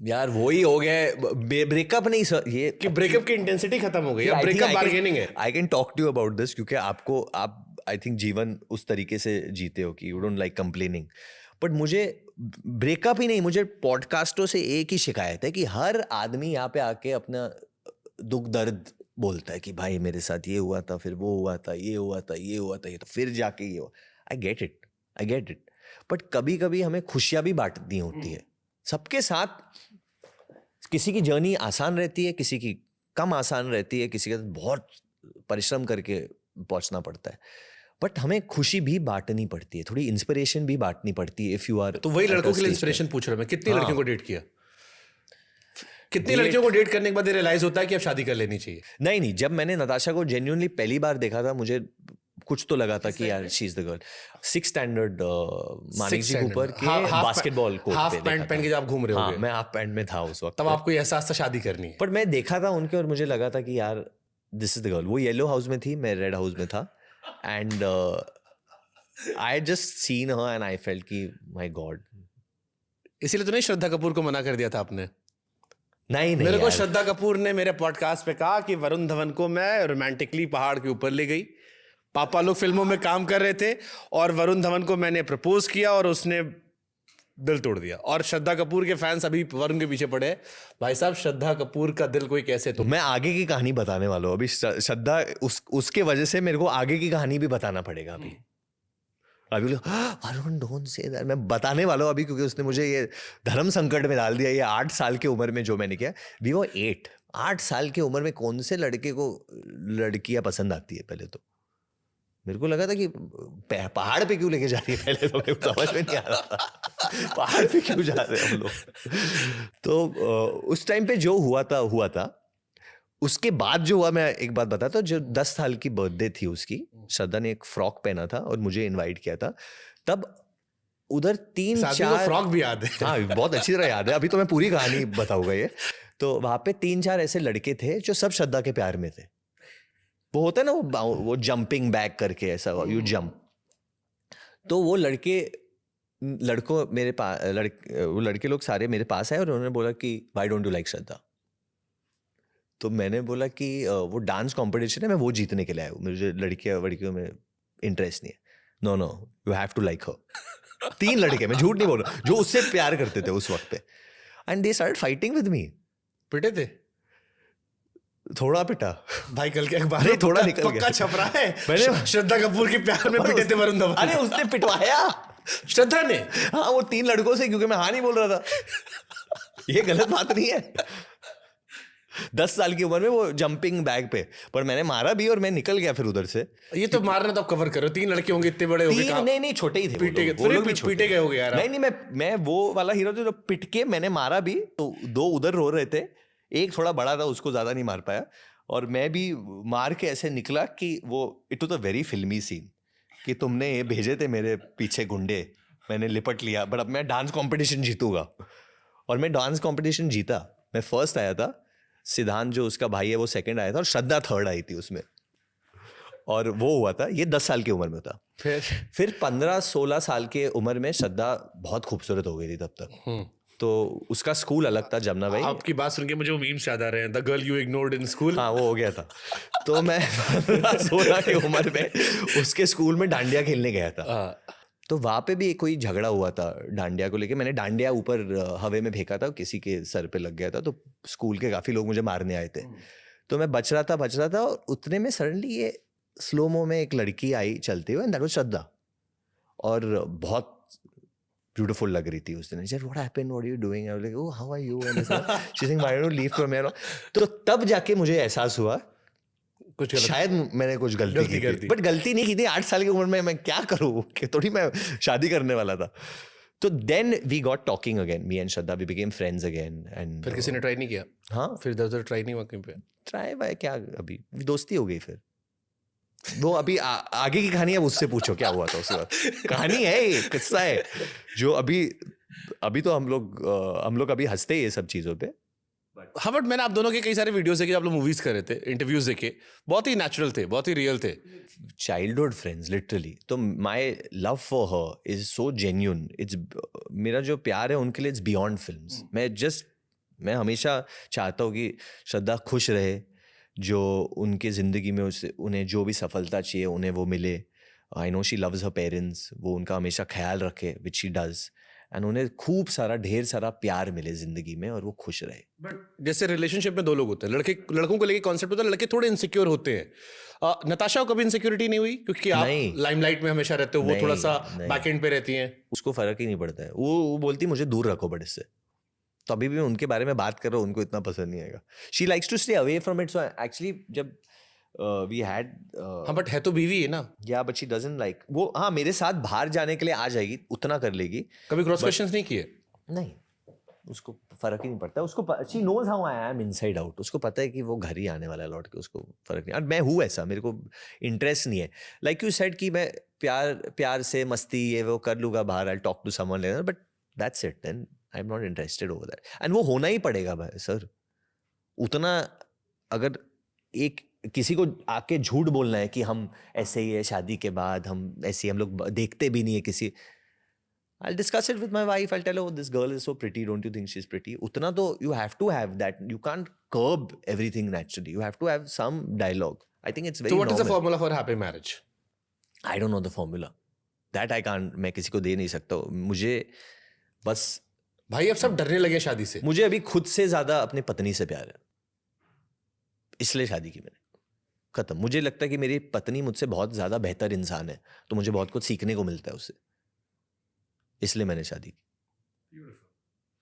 यार वही हो गया, ब्रेकअप नहीं सर, ये कि ब्रेकअप की इंटेंसिटी खत्म हो गई, अब ब्रेकअप बार्गेनिंग है। I can talk to you about this, क्योंकि आप आई थिंक जीवन उस तरीके से जीते हो कि you don't like complaining. But मुझे ब्रेकअप ही नहीं, मुझे पॉडकास्टों से एक ही शिकायत है कि हर आदमी यहाँ पे आके अपना दुख दर्द बोलता है कि भाई मेरे साथ ये हुआ था, फिर वो हुआ था, ये हुआ था, ये हुआ था, ये तो फिर जाके ये हुआ। आई गेट इट, बट कभी कभी हमें खुशियाँ भी बांटनी होती है सबके साथ। किसी की जर्नी आसान रहती है, किसी की कम आसान रहती है, किसी के साथ बहुत परिश्रम करके पहुंचना पड़ता है। बट हमें खुशी भी बांटनी पड़ती है, थोड़ी इंस्पिरेशन भी बांटनी पड़ती है। इफ यू आर तो वही लड़कों के लिए इंस्पिरेशन पूछ रहा हूं मैं, कितनी हाँ। लड़कियों को डेट किया? कितनी लड़कियों को डेट करने के बाद रियलाइज होता है कि अब शादी कर लेनी चाहिए? नहीं, जब मैंने नताशा को जेन्युइनली पहली बार देखा था, मुझे कुछ तो लगा था कि यार she is the girl. 6th standard Manik ji Cooper के बास्केटबॉल कोर्ट हाफ पे पैंट देखा पहन के था। जब आप घूम रहे हाँ, होगे, मैं हाफ पैंट में था उस वक्त। तब आपको ये एहसास था शादी करनी है? पर मैं देखा था उनके और मुझे लगा था कि यार दिस इज द गर्ल। वो येलो हाउस में थी, मैं रेड हाउस में था, and I just seen her and I felt कि माय गॉड। इसीलिए तो नहीं श्रद्धा कपूर को मना कर दिया था आपने? नहीं मेरे को यार। श्रद्धा कपूर ने मेरे पॉडकास्ट पे कहा कि वरुण धवन को मैं रोमांटिकली पहाड़ के ऊपर ले गई। पापा लोग फिल्मों में काम कर रहे थे और वरुण धवन को मैंने प्रपोज किया और उसने दिल तोड़ दिया। और श्रद्धा कपूर के फैंस अभी वरुण के पीछे पड़े हैं। भाई साहब, श्रद्धा कपूर का दिल कोई कैसे तोड़? मैं आगे की कहानी बताने वाला हूँ अभी। श्रद्धा उसके वजह से मेरे को आगे की कहानी भी बताना पड़ेगा अभी। अभी लोग वरुण डोंट से दैट, मैं बताने वाला हूँ अभी, क्योंकि उसने मुझे ये धर्म संकट में डाल दिया। ये 8 साल की उम्र में जो मैंने किया, वी वो 8 साल की उम्र में कौन से लड़के को लड़कियां पसंद आती है? पहले तो मेरे को लगा था कि पहाड़ पे क्यों लेके जा रही है, पहले तो मेरे को समझ में नहीं आ रहा था पहाड़ पे क्यों जा रहे हैं हम लोग। तो उस टाइम पे जो हुआ था। उसके बाद जो हुआ, मैं एक बात बताता हूँ। जो 10 साल की बर्थडे थी उसकी, श्रद्धा ने एक फ्रॉक पहना था और मुझे इनवाइट किया था। तब उधर 3-4 फ्रॉक भी याद है। हाँ, बहुत अच्छी तरह याद है। अभी तो मैं पूरी कहानी बताऊंगा ये। तो वहां पे 3-4 ऐसे लड़के थे जो सब श्रद्धा के प्यार में थे। वो होता है ना, वो जंपिंग बैक करके ऐसा यू जंप। तो वो लड़कों मेरे पास वो लड़के लोग सारे मेरे पास आए और उन्होंने बोला कि व्हाई डोंट यू लाइक श्रद्धा। तो मैंने बोला कि वो डांस कंपटीशन है, मैं वो जीतने के लिए आया हूँ, मुझे लड़कियों में इंटरेस्ट नहीं है. No no, you have to like her. 3 लड़के, मैं झूठ नहीं बोल रहा, जो उससे प्यार करते थे उस वक्त पे. And they started fighting with me. पिटे थे थोड़ा पिटा भाई, कल के अखबार नहीं, में थोड़ा पक्का- निकल गया. पक्का छप रहा है. मैंने- श्रद्धा कपूर के प्यार में पिटे थे वरुण धवन. अरे उसने पिटवाया. श्रद्धा ने. हाँ, वो 3 लड़कों से, क्योंकि मैं हाँ नहीं बोल रहा था. ये गलत बात नहीं है. 10 साल की उम्र में वो जंपिंग बैग पे, पर मैंने मारा भी और मैं निकल गया फिर उधर से. ये तो मारना तो आप कवर करो. 3 लड़के होंगे, इतने बड़े होंगे. 3 नहीं छोटे ही थे वो पीटे लोग, गए, वो लोग भी फिर छोटे पीटे थे. गए होगे यार. नहीं मैं वो वाला हीरो था जो पिट के मैंने मारा भी, तो 2 उधर रो रहे थे, एक थोड़ा बड़ा था, उसको ज्यादा नहीं मार पाया, और मैं भी मार के ऐसे निकला कि वो इट वाज अ वेरी फिल्मी सीन कि तुमने ये भेजे थे मेरे पीछे गुंडे, मैंने लिपट लिया, बट अब मैं डांस कंपटीशन जीतूंगा. और मैं डांस कंपटीशन जीता. मैं फर्स्ट आया था, सिद्धांत जो उसका भाई है वो सेकंड आया था, और श्रद्धा थर्ड आई थी उसमें. और वो हुआ था, ये 10 साल की उम्र में था. फिर 15-16 साल के उम्र में श्रद्धा बहुत खूबसूरत हो गई थी तब तक. तो उसका स्कूल अलग था, जमुना भाई. आपकी बात सुन के मुझे वो मीम्स याद आ रहे हैं. The girl you ignored in school. हाँ, वो हो गया था. तो मैं 15-16 की उम्र में उसके स्कूल में डांडिया खेलने गया था. तो वहाँ पे भी कोई झगड़ा हुआ था डांडिया को लेके. मैंने डांडिया ऊपर हवा में फेंका था, किसी के सर पे लग गया था, तो स्कूल के काफ़ी लोग मुझे मारने आए थे. तो मैं बच रहा था, और उतने में सडनली ये स्लोमो में एक लड़की आई चलते हुए, दैट वाज श्रद्धा, और बहुत ब्यूटीफुल लग रही थी उस दिन. Sir what happened, what are you doing, I was like oh how are you, and she saying why don't leave from here. तो तब जाके मुझे एहसास हुआ कुछ शायद मैंने कुछ गलती की थी. बट गलती नहीं की थी. 8 साल की उम्र में मैं क्या करूँ, कि थोड़ी मैं शादी करने वाला था. तो then we got talking again, me and Shraddha, we became friends again. And फिर किसी ने ट्राई नहीं किया. हाँ, फिर इधर ट्राई नहीं हुआ कहीं पे. ट्राई वाई क्या, अभी दोस्ती हो गई. फिर वो अभी आगे की कहानी, अब उससे पूछो क्या हुआ था उसके बाद. कहानी है, ये किस्सा है जो अभी तो हम लोग अभी हंसते हैं ये सब चीज़ों पे. हाँ, बट मैंने आप दोनों के कई सारे वीडियोस देखे, आप लोग मूवीज कर रहे थे, इंटरव्यूज देखे, बहुत ही नेचुरल थे, बहुत ही रियल थे. Childhood friends literally. तो my love for her is so genuine. It's मेरा जो प्यार है उनके लिए, इट्स बियॉन्ड फिल्म्स. मैं हमेशा चाहता हूँ कि श्रद्धा खुश रहे, जो उनके ज़िंदगी में उन्हें जो भी सफलता चाहिए उन्हें वो मिले. I know she loves her parents, वो उनका हमेशा ख्याल रखे, विच शी डज, एंड उन्हें खूब सारा ढेर सारा प्यार मिले ज़िंदगी में, और वो खुश रहे. बट जैसे रिलेशनशिप में 2 लोग होते हैं, लड़कों को लेके कॉन्सेप्ट होता है, लड़के थोड़े इनसिक्योर होते हैं. नताशा को कभी इनसिक्योरिटी नहीं हुई, क्योंकि आप लाइमलाइट में हमेशा रहते हो, वो थोड़ा सा बैक एंड पे रहती हैं. उसको फ़र्क ही नहीं पड़ता है. वो बोलती मुझे दूर रखो बट इससे. तो अभी भी मैं उनके बारे में बात कर रहा हूँ, उनको इतना पसंद नहीं आएगा. She likes to stay away from it. So actually जब वी हैड हाँ, बट है तो बीवी है ना. या बट शी डजंट लाइक वो. हाँ, मेरे साथ बाहर जाने के लिए आ जाएगी, उतना कर लेगी. कभी क्रॉस क्वेश्चंस नहीं किए. नहीं, उसको फर्क ही नहीं पड़ता. उसको she knows how I am inside out. उसको पता है कि वो घर ही आने वाला है लौट के, उसको फर्क नहीं. और मैं हूँ ऐसा, मेरे को इंटरेस्ट नहीं है. लाइक यू सेड कि मैं प्यार से मस्ती ये वो कर लूँगा बाहर, I talk to someone later, but that's it. Then I am not interested over that. And वो होना ही पड़ेगा भाई सर. उतना अगर एक किसी को आके झूठ बोलना है कि हम ऐसे ही है शादी के बाद, हम ऐसे ही, हम लोग देखते भी नहीं है किसी. I'll discuss it with my wife. I'll tell her, oh, this girl is so pretty. Don't you think she's pretty? उतना तो you have to have that. You can't curb everything naturally. You have to have some dialogue. I think it's very So what is the normal. formula for a happy marriage? I don't know the formula. That I can't. मैं किसी को दे नहीं सकता. मुझे बस भाई अब सब डरने लगे शादी से. मुझे अभी खुद से ज्यादा अपनी पत्नी से प्यार है, इसलिए शादी की मैंने. खत्म. मुझे लगता है कि मेरी पत्नी मुझसे बहुत ज्यादा बेहतर इंसान है, तो मुझे बहुत कुछ सीखने को मिलता है उससे, इसलिए मैंने शादी की.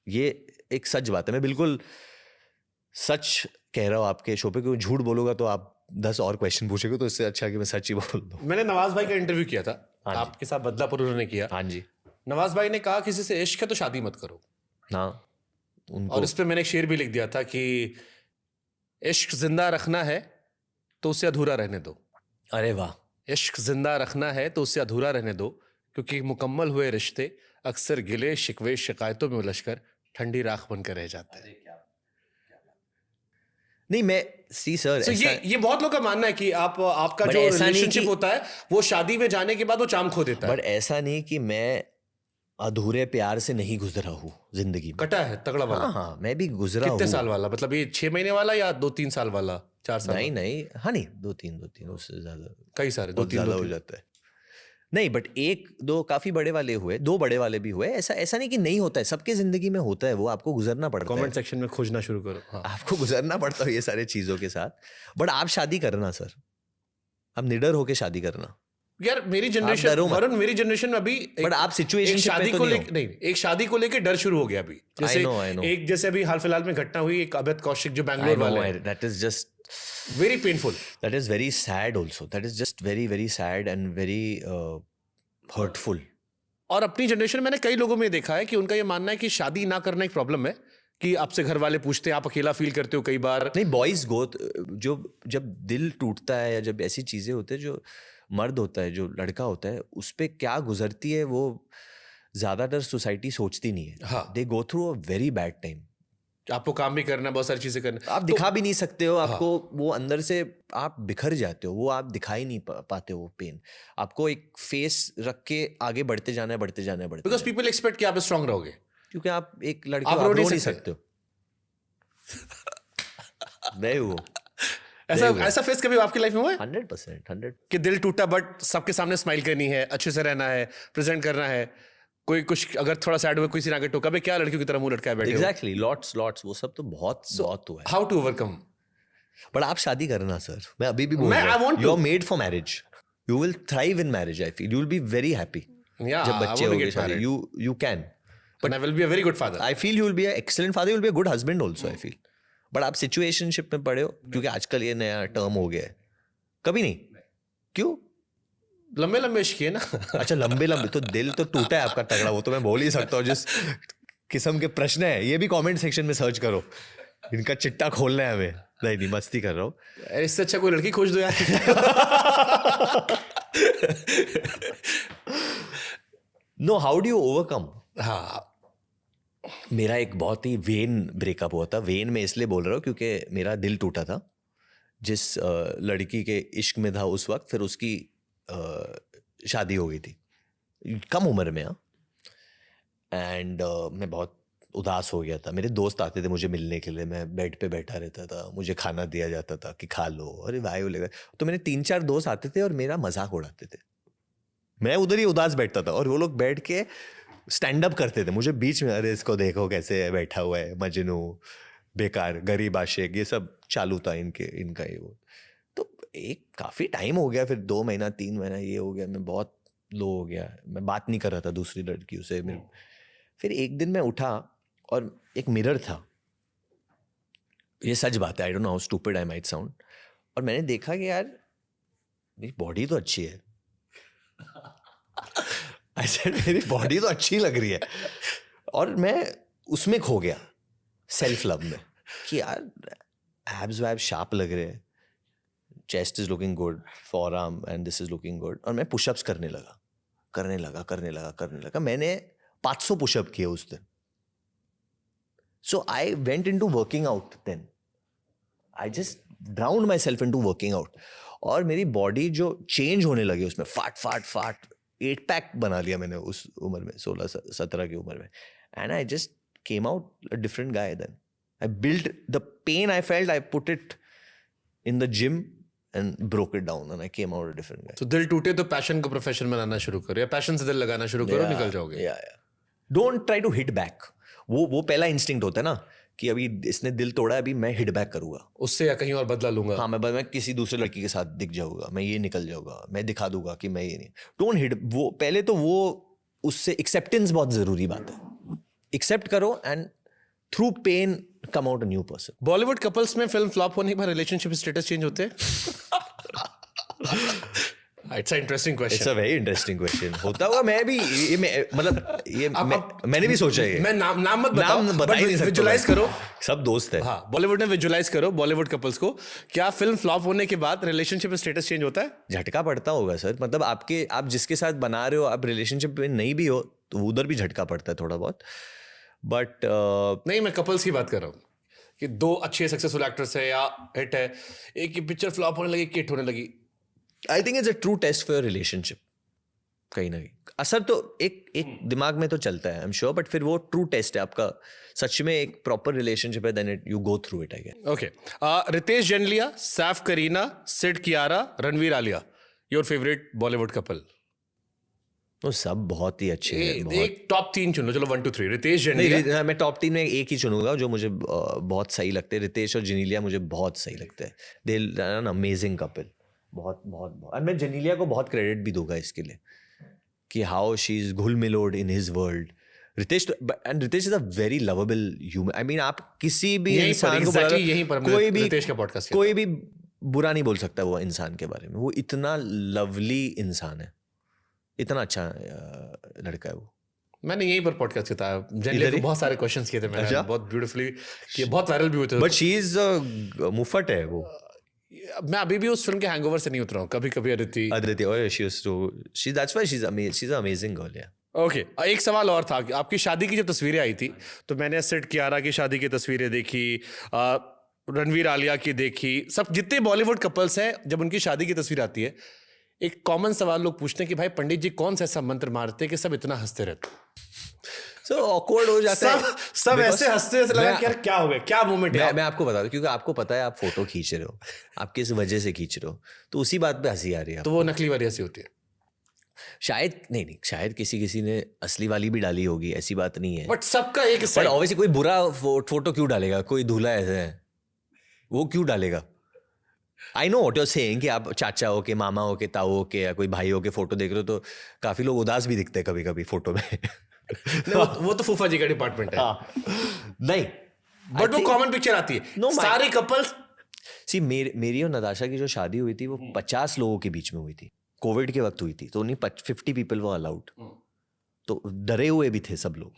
ये एक सच बात है. मैं बिल्कुल सच कह रहा हूँ आपके शो पे, क्योंकि झूठ बोलूंगा तो आप 10 और क्वेश्चन पूछेंगे, तो इससे अच्छा कि मैं सच ही बोल दूं. मैंने नवाज भाई का इंटरव्यू किया था, हाँ जी. आपके साथ बदलापुर उन्होंने किया. हाँ जी. नवाज भाई ने कहा किसी से इश्क है तो शादी मत करो. हाँ, उनको. और इस पे मैंने एक शेर भी लिख दिया था कि इश्क जिंदा रखना है तो उसे अधूरा रहने दो. अरे वाह. इश्क जिंदा रखना है तो उसे अधूरा रहने दो, क्योंकि मुकम्मल हुए रिश्ते अक्सर गिले शिकवे शिकायतों में उलझकर ठंडी राख बनकर रह जाते हैं. नहीं, मैं सी सर, So ये बहुत लोग का मानना है कि आपका But जो ऐसा नहीं रिलेशनशिप कि- होता है वो शादी में जाने के बाद वो चाम खो देता है. बट ऐसा नहीं कि मैं अधूरे प्यार से नहीं गुजरा हूँ जिंदगी में। कटा है तगड़ा वाला। हाँ मैं भी गुजरा कितने हूँ। साल वाला, मतलब ये 6 महीने वाला या 2-3 साल वाला, 4 साल नहीं नहीं, हाँ नहीं, दो तीन उससे ज्यादा कई सारे, बहुत 2-3 ज्यादा हो जाता है। नहीं बट एक दो काफी बड़े वाले हुए, 2 बड़े वाले भी हुए। ऐसा नहीं कि नहीं होता है, सबके जिंदगी में होता है, वो आपको गुजरना पड़ता है। कमेंट सेक्शन में खोजना शुरू करो। हाँ। आपको गुजरना पड़ता है ये सारे चीजों के साथ। बट आप शादी करना सर, आप निडर होके शादी करना। यार मेरी डरो जनरेशन, मत। वरुण मेरी जनरेशन में अभी बट आप सिचुएशन शादी तो को नहीं लेके नहीं, एक शादी को लेके डर शुरू हो गया अभी। जैसे I know. एक जैसे अभी हाल फिलहाल में घटना हुई, एक अभेद कौशिक जो बैंगलोर वाले हैं, that is just very painful. that is very sad also, that is just very very sad and very hurtful. और अपनी जनरेशन में मैंने कई लोगों में देखा है कि उनका ये मानना है कि शादी ना करना एक प्रॉब्लम है, कि आपसे घर वाले पूछते हैं, आप अकेला फील करते हो कई बार। नहीं बॉयज गो, जो जब दिल टूटता है या जब ऐसी चीजें होती है, जो मर्द होता है, जो लड़का होता है, उस पे क्या गुजरती है वो ज्यादातर सोसाइटी सोचती नहीं है। हाँ। They go through a very bad time. आपको काम भी करना है, बहुत सारी चीजें करना, आप दिखा भी नहीं सकते हो, आपको वो अंदर से आप बिखर जाते हो, वो आप दिखा ही नहीं पाते हो वो पेन। आपको एक फेस रख के आगे बढ़ते जाना है, बढ़ते जाना है, बढ़ते बिकॉज पीपल एक्सपेक्ट कि आप स्ट्रांग रहोगे, क्योंकि आप एक लड़के आप हो, रो आप नहीं रो नहीं सकते। सकते हो। नहीं वो ऐसा फेस कभी आपकी लाइफ में हुआ है 100% 100। कि दिल टूटा बट सबके सामने स्माइल करनी है, अच्छे से रहना है, प्रेजेंट करना है, कोई कुछ अगर थोड़ा सैड हुआ, किसी ने आगे टोका, बे क्या लड़कियों की तरह मुंह लटकाए बैठे हो? एग्जैक्टली, लॉट्स वो सब तो बहुत हुआ है। How to overcome? बट आप शादी करना सर, मैं अभी भी बोल मैं- रहा I want हूँ, you are to. Made for marriage, you will thrive in marriage, I feel you will be very happy Yeah, जब I बच्चे want to होंगे get शादी, married. You can. But I will be a very good father. I feel you will B excellent father, you will be a good husband also, I feel. But आप situationship में पड़े हो, क्योंकि आजकल ये नया टर्म हो गया है। कभी नहीं, क्यों? लंबे लंबे इश्क किए ना। अच्छा लंबे तो दिल तो टूटा है आपका तगड़ा, वो तो मैं बोल ही सकता हूँ। जिस किस्म के प्रश्न है, ये भी कमेंट सेक्शन में सर्च करो, इनका चिट्टा खोलना है हमें। नहीं मस्ती कर रहा हूँ। इससे अच्छा कोई लड़की खोज दो यार। No, how do you overcome? हाँ, मेरा एक बहुत ही वेन ब्रेकअप हुआ था। वेन में इसलिए बोल रहा हूँ क्योंकि मेरा दिल टूटा था जिस लड़की के इश्क में था उस वक्त। फिर उसकी शादी हो गई थी कम उम्र में। एंड मैं बहुत उदास हो गया था। मेरे दोस्त आते थे मुझे मिलने के लिए, मैं बेड पे बैठा रहता था, मुझे खाना दिया जाता था कि खा लो, अरे भाई बोलेगा। तो मेरे 3-4 दोस्त आते थे और मेरा मजाक उड़ाते थे। मैं उधर ही उदास बैठता था और वो लोग बैठ के स्टैंड अप करते थे मुझे बीच में, अरे इसको देखो कैसे बैठा हुआ है, मजनू, बेकार, गरीब आशिक, ये सब चालू था इनका ये वो। तो एक काफ़ी टाइम हो गया, फिर 2 महीना 3 महीना ये हो गया, मैं बहुत लो हो गया, मैं बात नहीं कर रहा था दूसरी लड़कियों से। फिर एक दिन मैं उठा और एक मिरर था, ये सच बात है, I don't know how stupid I might sound, और मैंने देखा कि यार मेरी बॉडी तो अच्छी है। आई सेड मेरी बॉडी तो अच्छी लग रही है, और मैं उसमें खो गया सेल्फ लव में कि यार एब्स वैब शार्प लग रहे हैं, chest is looking good, for arm and this is looking good. और मैं पुशअप्स करने लगा। मैंने 500 पुशअप किए उस दिन। So I went into working out then, I just drowned myself into working out, और मेरी बॉडी जो चेंज होने लगी उसमें, फाट 8 पैक बना लिया मैंने उस उम्र में, 16-17 की उम्र में। And I just came out a different guy then. I built the pain I felt, I put it in the gym and broke it down and I came out a different guy. तो दिल टूटे तो passion को profession बनाना शुरू करो, या passion से दिल लगाना शुरू करो, निकल जाओगे। Yeah. Don't try to hit back. वो पहला इंस्टिंक्ट होता है ना कि अभी इसने दिल तोड़ा, अभी मैं हिट बैक करूंगा उससे, या कहीं और बदला लूंगा। हाँ, मैं किसी दूसरे लड़की के साथ दिख जाऊंगा, मैं ये निकल जाऊंगा, मैं दिखा दूंगा कि मैं ये नहीं। Don't hit. वो पहले तो वो उससे एक्सेप्टेंस बहुत जरूरी बात है। एक्सेप्ट करो and through pain come out a new person. Bollywood couples में फिल्म फ्लॉप होने पर रिलेशनशिप स्टेटस चेंज होते हैं? It's interesting it's question. A very interesting question. होता होगा, मैं भी मैंने भी सोचा है। मैं नाम मत नाम बताओ, बता ही नहीं सकता। विजुलाइज करो। सब दोस्त है। हाँ, बॉलीवुड में विजुलाइज करो बॉलीवुड कपल्स को। क्या फिल्म फ्लॉप होने के बाद रिलेशनशिप स्टेटस चेंज होता है? झटका पड़ता होगा सर, मतलब आप जिसके साथ बना रहे हो, आप रिलेशनशिप में नहीं भी हो तो उधर भी झटका पड़ता है थोड़ा बहुत। बट नहीं, मैं कपल्स की बात कर रहा हूँ कि 2 अच्छे सक्सेसफुल एक्टर्स है या हिट है, एक की पिक्चर फ्लॉप होने लगी, किट होने लगी। I think it's a true test for your relationship. कहीं ना कहीं असर तो एक दिमाग में तो चलता है, आई एम श्योर, बट फिर वो ट्रू टेस्ट है आपका, सच में एक प्रॉपर रिलेशनशिप है, then it you go through it again. Okay, Riteish Genelia, Saif Kareena, Sid Kiara, Ranveer Alia, your favourite Bollywood couple. वो सब बहुत ही अच्छे हैं, बहुत. एक टॉप 3 चुन लो, चलो 1 2 3. रितेश नहीं, जेनलिया. मैं टॉप 3 में एक ही चुनूंगा जो मुझे बहुत सही लगते हैं. रितेश और जेनेलिया मुझे बहुत सही लगते हैं. They are an amazing couple. बहुत बहुत बहुत. और मैं जेनेलिया को बहुत क्रेडिट भी दूंगा इसके लिए कि हाउ शी इज घुल मिलोड in his world. Riteish is a very lovable human. I mean आप किसी भी यहीं पर, इंसान को exactly यहीं पर हमने कोई भी रितेश का podcast किया. कोई भी बुरा नहीं बोल सकता वो इंसान के बारे में. वो इतना लवली इंसान है, इतना अच्छा लड़का है वो. मैंने यहीं पर पॉडकास्ट किया था. जेनलिया को बहुत सारे क्वेश्चंस किए थे मैंने, अच्छा? बहुत ब्यूटीफुली किए, बहुत वायरल भी हुए थे. बट शी इज मुफट है वो. मैं अभी भी उस फिल्म के हैंगओवर से नहीं उतरा हूँ. कभी कभी Aditi, oh, that's why she's an amazing girl, yeah. Okay, एक सवाल और था. आपकी शादी की जब तस्वीरें आई थी तो मैंने सिड कियारा की शादी की तस्वीरें देखी, रणवीर आलिया की देखी, सब जितने बॉलीवुड कपल्स हैं जब उनकी शादी की तस्वीर आती है, एक कॉमन सवाल लोग पूछते हैं कि भाई पंडित जी कौन सा ऐसा मंत्र मारते हैं कि सब इतना हंसते रहते हैं. So awkward हो जाता है. सब ऐसे हंसते हैं, ऐसे लगा कि यार क्या हो गया, क्या मोमेंट है. मैं आपको बता दूं, क्योंकि आपको पता है आप फोटो खींच रहे हो, आप किस वजह से खींच रहे हो, तो उसी बात पे हंसी आ रही है. तो वो नकली वाली हंसी होती है. शायद नहीं, शायद किसी ने असली वाली भी डाली होगी, ऐसी बात नहीं है. बट सबका एक बट ऑब्वियसली कोई बुरा फोटो क्यों डालेगा? कोई दूल्हा ऐसा है, वो क्यों डालेगा? I know what you are saying कि आप चाचा हो के, मामा हो के, ताऊ हो के, या कोई भाई हो के फोटो देख रहे हो तो काफी लोग उदास भी दिखते हैं कभी कभी फोटो में. वो तो फूफा जी का डिपार्टमेंट है. नहीं, बट वो कॉमन पिक्चर आती है. No, सारे कपल्स. सी मेरी और नताशा की जो शादी हुई थी वो 50 लोगों के बीच में हुई थी. कोविड के वक्त हुई थी, तो उन्हीं 50 पीपल वो अलाउड. तो डरे हुए भी थे सब लोग,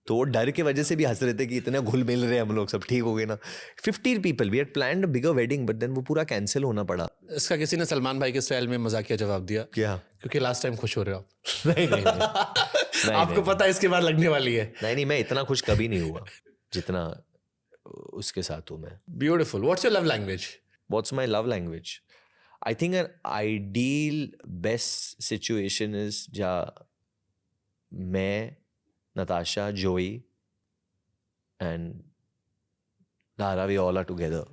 तो वो डर के वजह से भी हंस रहे थे कि इतने घुल मिल रहे हैं हम लोग, सब ठीक हो गए ना. 50 people, we had planned a bigger wedding, but then वो पूरा कैंसिल होना पड़ा. इसका किसी ने सलमान भाई के स्टाइल में मजाकिया जवाब दिया. क्या? क्योंकि लास्ट टाइम खुश हो रहे हो आप. नहीं, आपको पता है इसके बाद लगने वाली है. नहीं, मैं इतना खुश कभी नहीं हुआ जितना उसके साथ हूँ मैं. Beautiful. What's your love language? What's my love language? I think an ideal best situation is जहाँ मैं, Natasha, Joey and Lara, we all are together,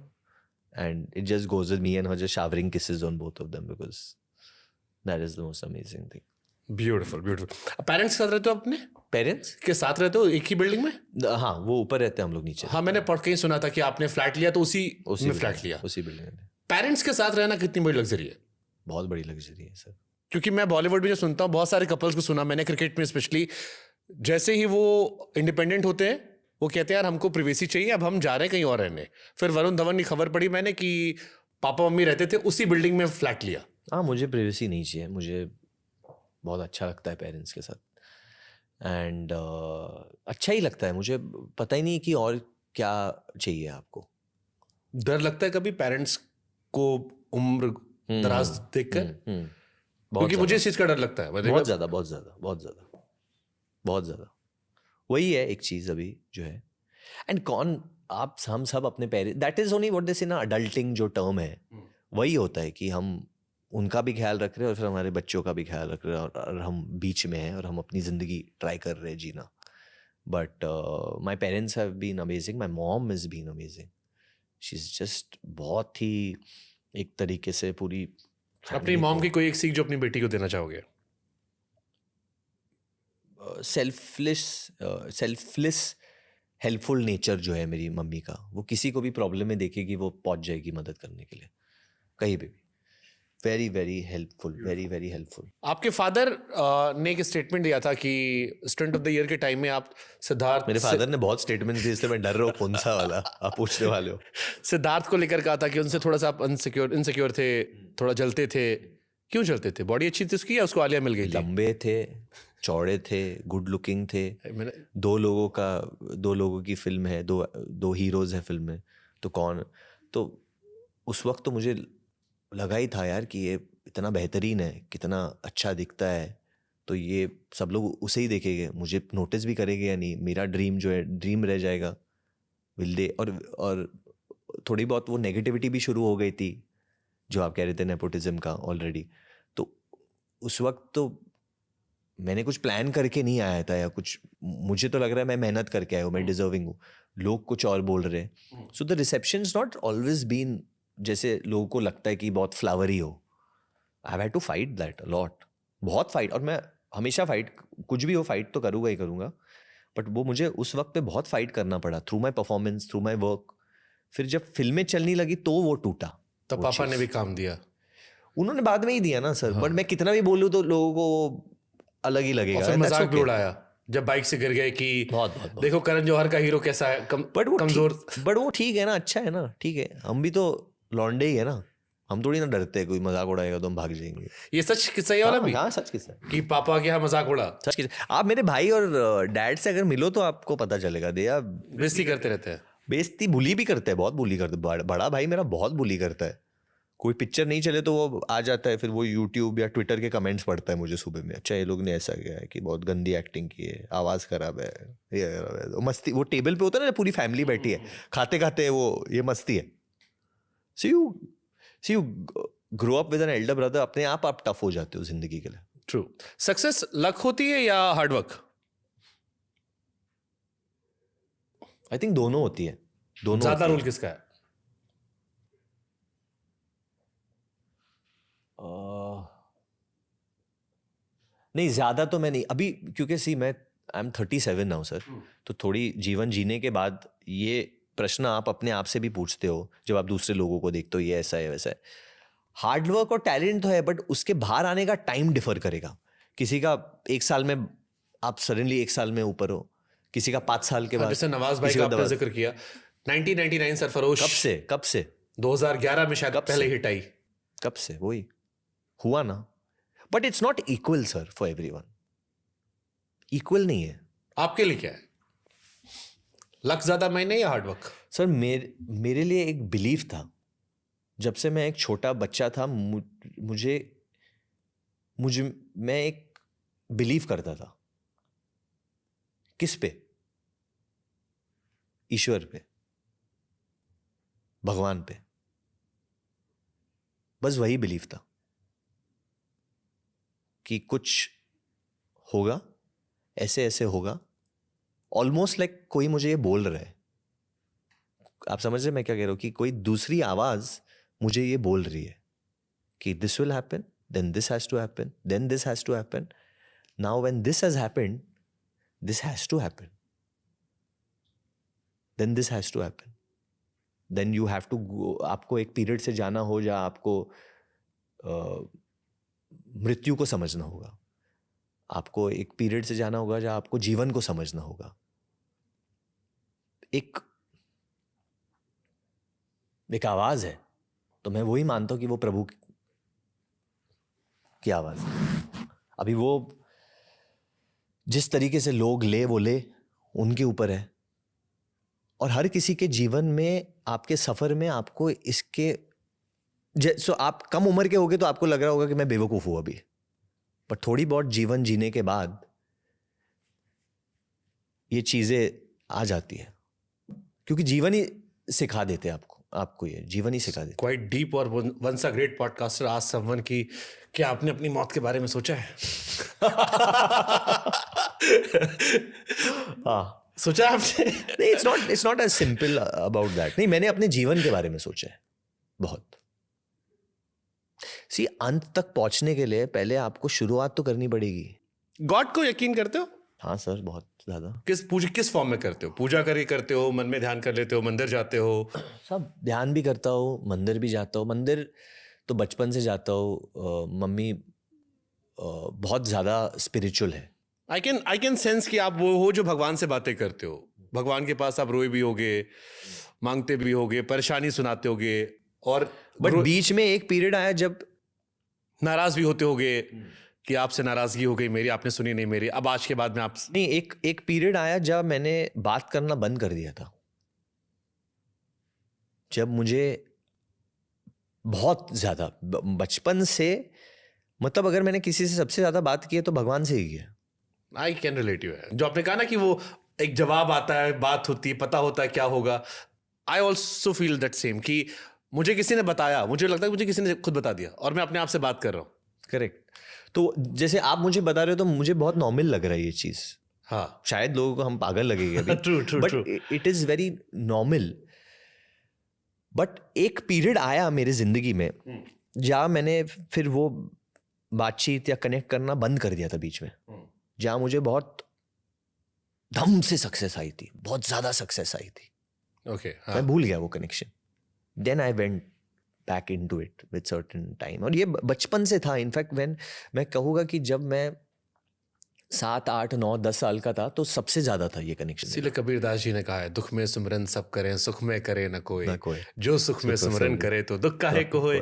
and it just goes with me and her just showering kisses on both of them, because that is the most amazing thing. Beautiful beautiful. Parents के साथ रहते हो अपने? Parents? के साथ रहते हो एक ही बिल्डिंग में? हाँ, वो ऊपर रहते हैं, हम लोग नीचे. हाँ, मैंने कहीं सुना था कि आपने फ्लैट लिया तो उसी में फ्लैट लिया. उसी बिल्डिंग में. पेरेंट्स के साथ रहना कितनी बड़ी लग्जरी है? बहुत बड़ी लग्जरी है सर. क्योंकि मैं बॉलीवुड में जो सुनता हूँ, बहुत सारे कपल्स को सुना मैंने, क्रिकेट में स्पेशली, जैसे ही वो इंडिपेंडेंट होते हैं वो कहते हैं यार हमको प्रिवेसी चाहिए, अब हम जा रहे हैं कहीं और रहने. फिर वरुण धवन की खबर पड़ी मैंने कि पापा मम्मी रहते थे उसी बिल्डिंग में फ्लैट लिया. हाँ, मुझे प्रिवेसी नहीं चाहिए, मुझे बहुत अच्छा लगता है पेरेंट्स के साथ. एंड अच्छा ही लगता है मुझे, पता ही नहीं कि और क्या चाहिए आपको. डर लगता है कभी पेरेंट्स को उम्र दराज देखकर? क्योंकि मुझे इस चीज का डर लगता है. बहुत ज्यादा बहुत ज्यादा बहुत ज्यादा बहुत ज्यादा. वही है एक चीज अभी जो है. एंड कौन आप, हम सब अपने parents, that is only what they से ना, अडल्टिंग जो टर्म है वही होता है कि हम उनका भी ख्याल रख रहे हैं और फिर हमारे बच्चों का भी ख्याल रख रहे हैं, और हम बीच में हैं और हम अपनी ज़िंदगी ट्राई कर रहे हैं जीना. But my parents have been amazing. My mom is been amazing. She is just बहुत ही एक तरीके से पूरी. अपनी मॉम की कोई एक सीख जो अपनी बेटी को देना चाहोगे? सेल्फलेस हेल्पफुल नेचर जो है मेरी मम्मी का, वो किसी को भी प्रॉब्लम में देखेगी वो पहुंच जाएगी मदद करने के लिए कहीं भी. Very very helpful, very very helpful. आपके फादर ने एक स्टेटमेंट दिया था कि स्टूडेंट ऑफ द ईयर के टाइम में आप सिद्धार्थ, मेरे फादर ने बहुत स्टेटमेंट्स दिए, इसलिए मैं डर रहा हूँ कौन सा वाला आप पूछने वाले हो. सिद्धार्थ को लेकर कहा था कि उनसे थोड़ा सा आप इनसिक्योर थे, थोड़ा जलते थे. क्यों जलते थे? बॉडी अच्छी थी उसकी या उसको आलिया मिल गई थी? लंबे थे, चौड़े थे, गुड लुकिंग थे. दो लोगों की फिल्म है, दो हीरोज हैं फिल्म में, तो कौन, तो उस वक्त तो मुझे लगा ही था यार कि ये इतना बेहतरीन है, कितना अच्छा दिखता है, तो ये सब लोग उसे ही देखेंगे, मुझे नोटिस भी करेंगे या नहीं, मेरा ड्रीम जो है ड्रीम रह जाएगा, विल दे. और थोड़ी बहुत वो नेगेटिविटी भी शुरू हो गई थी जो आप कह रहे थे नेपोटिज्म का ऑलरेडी. तो उस वक्त तो मैंने कुछ प्लान करके नहीं आया था, या कुछ मुझे तो लग रहा है मैं मेहनत करके आया हूँ, मैं डिजर्विंग हूँ, लोग कुछ और बोल रहे हैं. So the reception not always been जैसे लोगों को लगता है कि बहुत फ्लावरी हो. I have to fight that lot, बहुत फाइट. और मैं हमेशा फाइट, कुछ भी हो फाइट तो करूँगा ही करूँगा. बट वो मुझे उस वक्त पे बहुत फाइट करना पड़ा, through my performance, through my work. फिर जब फिल्में चलने लगी तो वो टूटा. तो पापा ने भी काम दिया. उन्होंने बाद में ही दिया ना सर. बट मैं कितना भी बोलूँ तो लोगों को अलग ही लगेगा. और फिर And that's मजाक भी okay. उड़ाया जब बाइक से गिर गए कि बहुत. देखो करण जौहर का हीरो कैसा है, कमजोर. बट वो ठीक है ना, अच्छा है ना, ठीक है. हम भी तो लौंडे ही है ना, हम थोड़ी ना डरते, कोई मजाक उड़ाएगा तो हम भाग जाएंगे. ये सच किस्सा ही वाला भी हाँ सच किस्सा, कि पापा के यहाँ मजाक उड़ा. सच किस्सा. आप मेरे भाई और डैड से अगर मिलो तो आपको पता चलेगा. दिया बेइज्जती करते रहते हैं. बेइज्जती, बुली भी करते हैं, बहुत बुली करते हैं. बड़ा भाई मेरा बहुत बुली करता है. कोई पिक्चर नहीं चले तो वो आ जाता है, फिर वो यूट्यूब या ट्विटर के कमेंट्स पढ़ता है मुझे सुबह में. अच्छा ये लोग ने ऐसा किया है कि बहुत गंदी एक्टिंग की है, आवाज़ खराब है, ये वो मस्ती. वो टेबल पे होता है ना, पूरी फैमिली बैठी है, खाते खाते वो ये मस्ती है. See you grow up with an elder brother, अपने आप टफ हो जाते हो जिंदगी के लिए. ट्रू. सक्सेस लक होती है या हार्डवर्क? आई थिंक दोनों होती है. दोनों ज्यादा होती रोल है. किसका है? नहीं ज़्यादा तो मैं नहीं अभी, क्योंकि सी मैं आई एम 37 नाउ सर. तो थोड़ी जीवन जीने के बाद ये प्रश्न आप अपने आप से भी पूछते हो जब आप दूसरे लोगों को देखते हो, ये ऐसा है वैसा है. हार्डवर्क और टैलेंट तो है, बट उसके बाहर आने का टाइम डिफर करेगा. किसी का 1 साल में आप सडनली 1 साल में ऊपर हो, किसी का 5 साल के बाद. जैसे नवाज भाई का आपने जिक्र किया, 1999 सरफरोश कब से 2011 में शायद पहले हिट आई. कब से वही हुआ ना. But it's not equal sir for everyone. Equal नहीं है. आपके लिए क्या है? लक ज्यादा मायने या हार्डवर्क? सर मेरे लिए एक बिलीफ था. जब से मैं एक छोटा बच्चा था, मैं एक बिलीव करता था. किस पे? ईश्वर पे, भगवान पे. बस वही बिलीव था कि कुछ होगा, ऐसे ऐसे होगा. ऑलमोस्ट लाइक कोई मुझे ये बोल रहा है. आप समझ रहे मैं क्या कह रहा हूं? कि कोई दूसरी आवाज मुझे ये बोल रही है कि this will happen, then this has to happen, then this has to happen. Now when this has happened, this has to happen, then this has to happen. Then you have to go. आपको एक period से जाना हो जहाँ आपको मृत्यु को समझना होगा. आपको एक पीरियड से जाना होगा जहाँ आपको जीवन को समझना होगा. एक आवाज है, तो मैं वही मानता हूँ कि वो प्रभु की आवाज है. अभी वो जिस तरीके से लोग वो ले उनके ऊपर है. और हर किसी के जीवन में, आपके सफर में आपको इसके सो आप कम उम्र के होगे तो आपको लग रहा होगा कि मैं बेवकूफ हूं अभी. पर थोड़ी बहुत जीवन जीने के बाद ये चीजें आ जाती है, क्योंकि जीवन ही सिखा देते हैं आपको ये जीवन ही सिखा देते. Quite deep. और once a great podcaster asked someone कि क्या आपने अपनी मौत के बारे में सोचा है? हाँ, सोचा है आपने? नहीं, it's not as simple about that. नहीं, मैंने अपने जीवन के बारे में सोचा है बहुत. सी, अंत तक पहुंचने के लिए पहले आपको शुरुआत तो करनी पड़ेगी. गॉड को यकीन करते हो? हाँ सर, बहुत ज्यादा. किस फॉर्म में करते हो? पूजा करके करते हो, मन में ध्यान कर लेते हो, मंदिर जाते हो? सब ध्यान भी करता हूँ, मंदिर भी जाता हूँ. मंदिर तो बचपन से जाता हूँ. मम्मी बहुत ज़्यादा स्पिरिचुअल है. आई कैन सेंस कि आप वो हो जो भगवान से बातें करते हो. भगवान के पास आप रोए भी होगे, मांगते भी होगे, परेशानी सुनाते होगे, और बट बीच में एक पीरियड आया जब नाराज भी होते होगे कि आपसे नाराजगी हो गई मेरी, आपने सुनी नहीं मेरी, अब आज के बाद में आप नहीं. एक पीरियड आया जब मैंने बात करना बंद कर दिया था. जब मुझे बहुत ज्यादा बचपन से, मतलब अगर मैंने किसी से सबसे ज्यादा बात की है तो भगवान से ही की है. I can relate you. जो आपने कहा ना कि वो एक जवाब आता है, बात होती है, पता होता है क्या होगा. I also feel that same कि मुझे किसी ने बताया, मुझे लगता है मुझे किसी ने खुद बता दिया और मैं अपने आप से बात कर रहा हूँ. करेक्ट. तो जैसे आप मुझे बता रहे हो तो मुझे बहुत नॉर्मल लग रहा है ये चीज़. हाँ, शायद लोगों को हम पागल लगेंगे अभी. True. But it is very normal. But एक पीरियड आया मेरे जिंदगी में जहाँ मैंने फिर वो बातचीत या कनेक्ट करना बंद कर दिया था बीच में, जहाँ मुझे बहुत धम से सक्सेस आई थी, बहुत ज़्यादा सक्सेस आई थी. ओके. मैं भूल गया वो connection. Then I went back in to it with certain time. और ये बचपन से था. इनफैक्ट व्हेन मैं कहूँगा कि जब मैं 7, 8, 9, 10 साल का था तो सबसे ज्यादा था ये कनेक्शन. इसीलिए कबीरदास जी ने कहा है, दुख में सिमरन सब करें, सुख में करे न कोई, न कोई. जो सुख में सिमरन करे तो दुख काहे को होए.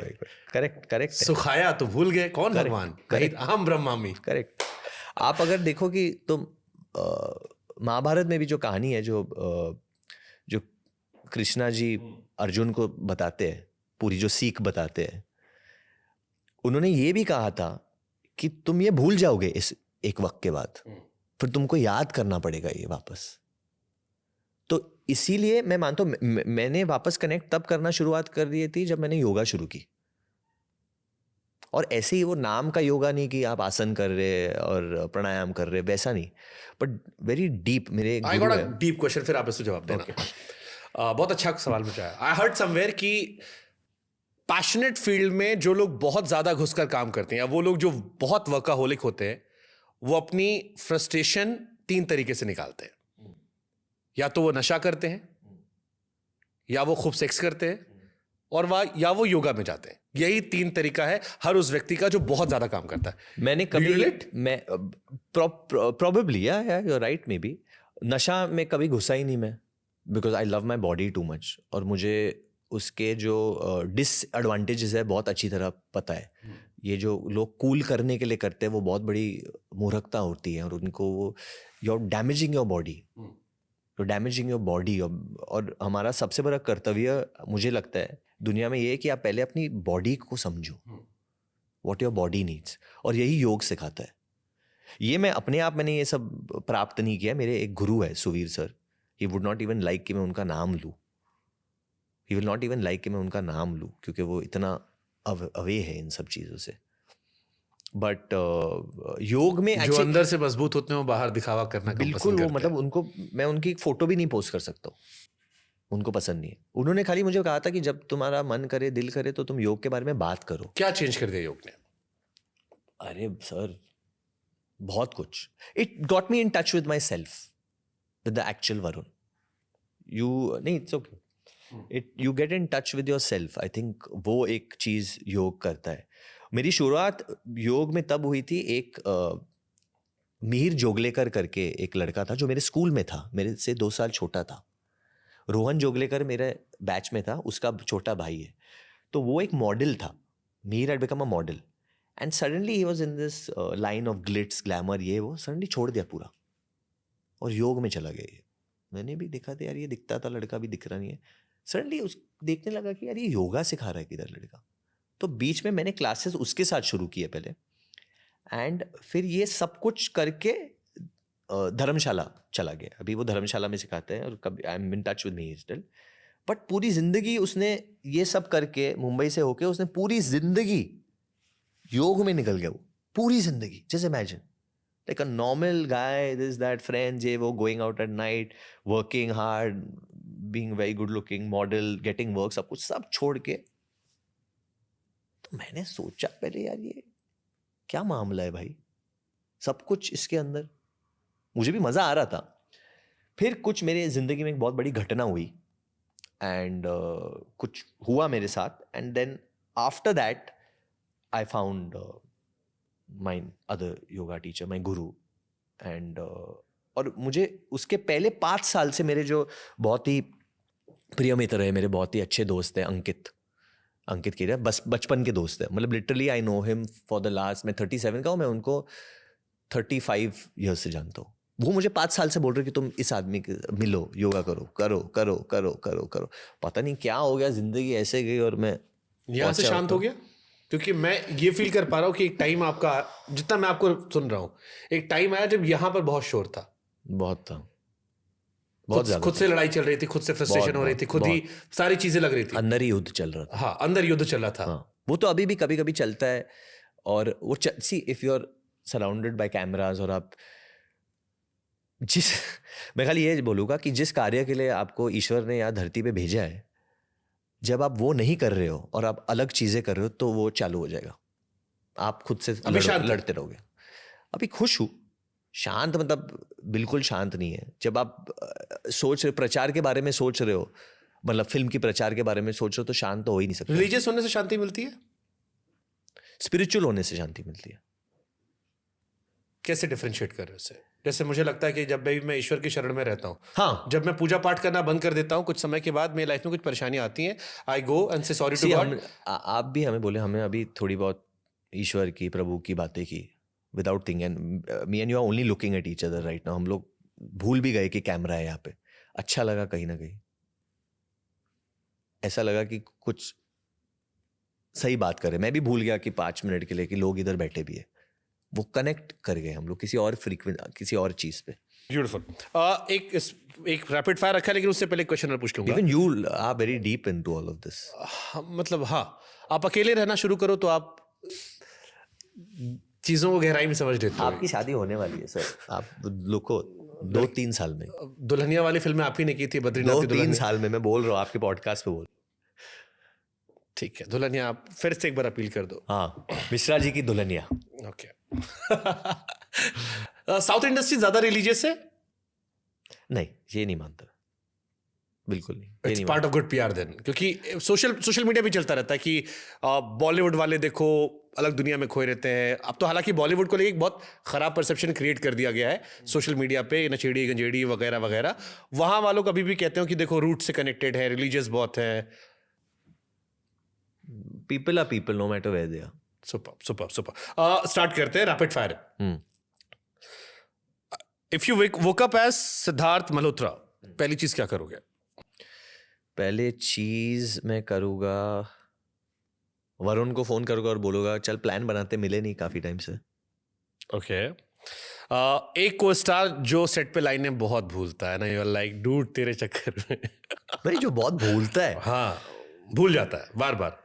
करेक्ट. सुखाया तो भूल गए कौन भगवान, कहीं अहम ब्रह्मामी. करेक्ट. आप अगर देखो कि तुम महाभारत में भी जो कहानी है, जो कृष्णा जी अर्जुन को बताते हैं, पूरी जो सीख बताते हैं, उन्होंने ये भी कहा था कि तुम ये भूल जाओगे इस एक वक्त के बाद, फिर तुमको याद करना पड़ेगा ये वापस. तो इसीलिए मैं मानता हूँ मैंने वापस कनेक्ट तब करना शुरुआत कर दी थी जब मैंने योगा शुरू की. और ऐसे ही वो नाम का योगा नहीं कि आप आसन कर रहे और प्राणायाम कर रहे, वैसा नहीं, बट वेरी डीप. मेरे I got a deep question, फिर आप इसको जवाब देना. बहुत अच्छा सवाल पूछा है. आई हर्ड समवेयर कि पैशनेट फील्ड में जो लोग बहुत ज्यादा घुसकर काम करते हैं, या वो लोग जो बहुत वर्काहोलिक होते हैं, वो अपनी फ्रस्ट्रेशन 3 तरीके से निकालते हैं. या तो वो नशा करते हैं, या वो खूब सेक्स करते हैं, और या वो योगा में जाते हैं. यही 3 तरीका है हर उस व्यक्ति का जो बहुत ज्यादा काम करता है. मैंने कभी मैं प्रोबेबली या you are right, may be नशा में कभी घुसा ही नहीं मैं, because I love my body too much. और मुझे उसके जो डिसएडवांटेजेस है बहुत अच्छी तरह पता है. ये जो लोग कूल करने के लिए करते हैं वो बहुत बड़ी मूर्खता होती है, और उनको वो you are damaging your body, तो डैमेजिंग योर बॉडी. और हमारा सबसे बड़ा कर्तव्य मुझे लगता है दुनिया में ये है कि आप पहले अपनी बॉडी को समझो, व्हाट योर बॉडी नीड्स. और यही योग सिखाता है. ये मैं अपने आप मैंने ये सब प्राप्त नहीं किया. मेरे एक गुरु है Suvir sir, he would not even like कि मैं उनका नाम लूँ. He will not even like कि मैं उनका नाम लूँ, क्योंकि वो इतना अवे है इन सब चीज़ों से. बट योग में जो अंदर से मजबूत होते हैं वो बाहर दिखावा करना बिल्कुल, वो मतलब उनको मैं उनकी फोटो भी नहीं पोस्ट कर सकता हूँ, उनको पसंद नहीं है. उन्होंने खाली मुझे कहा था कि जब तुम्हारा मन करे, दिल करे, तो तुम योग के बारे में बात करो. क्या चेंज कर दिया योग ने? अरे सर बहुत कुछ. It got me in touch with my self, with the actual Varun. It's okay. You get in touch with your self. I think वो एक चीज़ योग करता है. मेरी शुरुआत योग में तब हुई थी, एक मिहिर जोगलेकर करके एक लड़का था जो मेरे स्कूल में था, मेरे से 2 साल छोटा था. रोहन जोगलेकर मेरे बैच में था, उसका छोटा भाई है. तो वो एक मॉडल था. Mihir had become a model, and suddenly he was in this line of Glitz, glamour, ये वो सडनली छोड़ दिया पूरा और योग में चला गया. मैंने भी देखा था यार, ये दिखता था लड़का, भी दिख रहा नहीं है. सडनली उस देखने लगा कि यार ये योगा सिखा रहा है किधर लड़का. तो बीच में मैंने क्लासेस उसके साथ शुरू किए पहले, एंड फिर ये सब कुछ करके धर्मशाला चला गया. अभी वो धर्मशाला में सिखाते हैं, और कभी I am in touch with me still. But पूरी जिंदगी उसने ये सब करके, मुंबई से होके उसने पूरी जिंदगी योग में निकल गया. वो पूरी जिंदगी, just imagine like a normal guy, this, that, friends, ये वो, going out at night, working hard, being very good looking, model, getting work, सब कुछ सब छोड़ के. तो मैंने सोचा पहले यार ये क्या मामला है भाई, सब कुछ इसके अंदर. मुझे भी मज़ा आ रहा था. फिर कुछ मेरे ज़िंदगी में एक बहुत बड़ी घटना हुई, एंड कुछ हुआ मेरे साथ, and then after that I found my other yoga teacher, my guru, and और मुझे उसके पहले 5 साल से मेरे जो बहुत ही प्रिय मित्र है, मेरे बहुत ही अच्छे दोस्त हैं, अंकित कीरा, बस बचपन के दोस्त हैं. मतलब literally I know him for the last, मैं 37 का हूँ, मैं उनको 35 ईयर्स से जानता हूँ. वो मुझे 5 साल से बोल रहे कि तुम इस आदमी के मिलो, योगा करो करो करो करो करो करो. पता नहीं क्या हो गया, जिंदगी ऐसे गई और मैं यहाँ से शांत हो गया. क्योंकि मैं ये फील कर पा रहा हूँ कि एक टाइम आपका, जितना मैं आपको सुन रहा हूँ, एक टाइम आया जब यहाँ पर बहुत शोर था. बहुत था, बहुत ज्यादा. खुद से लड़ाई चल रही थी, खुद से फ्रस्ट्रेशन हो रही थी, खुद ही सारी चीजें लग रही थी. अंदर ही युद्ध चल रहा था. हाँ, अंदर युद्ध चल रहा था. हाँ, वो तो अभी भी कभी कभी चलता है. और वो see if you are surrounded by cameras और आप जिस मैं खाली ये बोलूँगा कि जिस कार्य के लिए आपको ईश्वर ने यहाँ धरती पे भेजा है, जब आप वो नहीं कर रहे हो और आप अलग चीज़ें कर रहे हो तो वो चालू हो जाएगा, आप खुद से लड़ते रहोगे। अभी खुश हूँ, शांत मतलब बिल्कुल शांत नहीं है। जब आप सोच रहे प्रचार के बारे में सोच रहे हो, मतलब फिल्म की प्रचार के बारे में सोच रहे हो, तो शांत तो हो ही नहीं सकते। रिलीजियस होने से शांति मिलती है, स्पिरिचुअल होने से शांति मिलती है। कैसे डिफरेंशिएट कर रहे हो उससे? जैसे मुझे लगता है कि जब भी मैं ईश्वर की शरण में रहता हूँ, हाँ, जब मैं पूजा पाठ करना बंद कर देता हूँ, कुछ समय के बाद मेरी लाइफ में कुछ परेशानियां आती हैं, आई गो एंड से सॉरी टू गॉड। आप भी हमें बोले, हमें अभी थोड़ी बहुत ईश्वर की, प्रभु की बातें की without thing, and me and you are only looking at each other right now. हम लोग भूल भी गए कि कैमरा है यहाँ पे। अच्छा लगा कहीं ना कहीं, ऐसा लगा कि कुछ सही बात करे। मैं भी भूल गया कि 5 मिनट के लिए कि लोग इधर बैठे भी है, वो कनेक्ट कर गए हम लोग किसी और किसी और चीज पे। ब्यूटीफुल। एक रैपिड फायर रखा है, लेकिन उससे पहले क्वेश्चन और पूछ लूंगा। Even you are very deep into all of this. मतलब हाँ, आप अकेले रहना शुरू करो तो आप चीजों को गहराई में समझ लेते हो। आपकी शादी होने वाली है सर, आप लुको 2-3 साल में। दुल्हनिया वाली फिल्म आप ही ने की थी, बद्रीनाथ की 2-3 दुल्हनिया। साल में, मैं बोल रहा हूँ आपके पॉडकास्ट पे बोल। ठीक है, दुल्हनिया आप फिर से एक बार अपील कर दो। हाँ, मिश्रा जी की दुल्हनिया। ओके। साउथ इंडस्ट्री ज्यादा रिलीजियस है? नहीं, ये नहीं मानता, बिल्कुल नहीं। ये इट्स नहीं part of good PR then, क्योंकि सोशल मीडिया भी चलता रहता है कि बॉलीवुड वाले देखो अलग दुनिया में खोए रहते हैं। अब तो हालांकि बॉलीवुड को लेकर एक बहुत खराब परसेप्शन क्रिएट कर दिया गया है सोशल मीडिया पे, नचेड़ी गंजेड़ी वगैरह वगैरह। वहां वालों को अभी भी कहते हो कि देखो रूट से कनेक्टेड है, रिलीजियस बहुत है। People are people no matter where they are. Super. Start करते हैं, rapid fire. If you woke up as Siddharth Malhotra, पहली चीज क्या करोगे? पहले चीज मैं करूँगा, वरुण को फोन करूँगा और बोलूँगा चल प्लान बनाते, मिले नहीं काफी टाइम से। ओके। एक को स्टार जो सेट पे लाइनें बहुत भूलता है ना, यू आर लाइक डूड तेरे चक्कर में। भाई जो बहुत भूलता है। हाँ, भूल जाता है बार बार।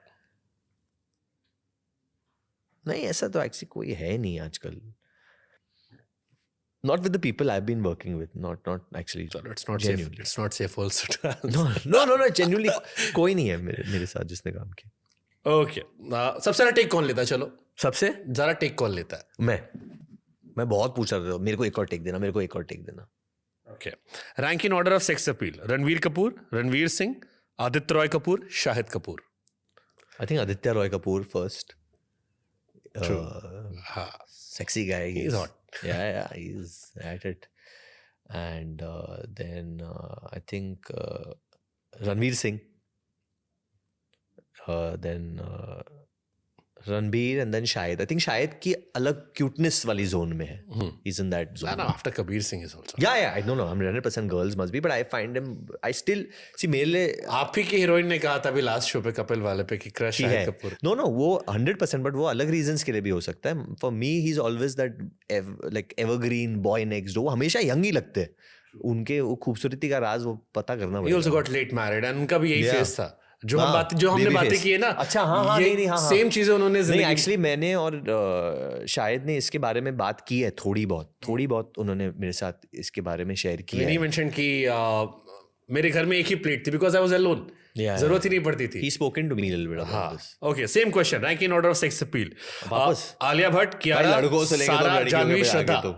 नहीं, ऐसा तो एक्चुअली कोई है नहीं आजकल। Not with the people I've been working with, not actually. It's not genuinely. safe. It's not safe also. No, genuinely कोई नहीं है मेरे साथ जिसने काम किया। ओके। सबसे ज्यादा टेक कौन लेता है? चलो, सबसे ज्यादा टेक कौन लेता है? मैं बहुत पूछ रहा था, मेरे को एक और टेक देना, मेरे को एक और टेक देना। Okay. Rank in order of sex appeal: Ranveer Kapoor, Ranveer Singh, Aditya Roy Kapoor, Shahid Kapoor. I think Aditya Roy Kapoor first. हाँ, Sexy guy. He's hot. Yeah, he's at it. And then I think Ranveer Singh. Then Ranbir and then Shahid. I think Shahid की अलग cuteness वाली zone में है. He's in that zone. no, after Kabir Singh is also. Yeah, I don't know. I'm 100% girls must be, but I find him. I still see मेरे लिए आप ही की heroine ने कहा था अभी लास्ट शो पे कपिल वाले पे कि क्रश है। शाहिद कपूर। No, वो 100%, but वो अलग reasons के लिए भी हो सकता है। For me, he's always that like evergreen boy next door. वो हमेशा यंग ही लगते हैं। उनके वो खूबसूरती का राज वो पता करना He पड़ेगा। also got late married and उनका भी यही Yeah. फेस था। जो हमने baby बातें face. की है ना। अच्छा, हाँ, नहीं, हाँ, सेम चीजें उन्होंने नहीं, जिंदगी एक्चुअली मैंने और शायद ने इसके बारे में बात की है, थोड़ी बहुत उन्होंने मेरे साथ इसके बारे में शेयर किया नहीं है। मेंशन की मेरे घर में एक ही प्लेट थी because I was alone. Yeah, जरूरत ही नहीं पड़ती थी। He spoken to me a little bit about this. Okay, same question, rank in order of sex appeal: वापस? आलिया भट्ट, भाई कियारा, लड़कों से लेके तो सारा, लड़कियों जानवी, पे आगे श्रद्धा। तो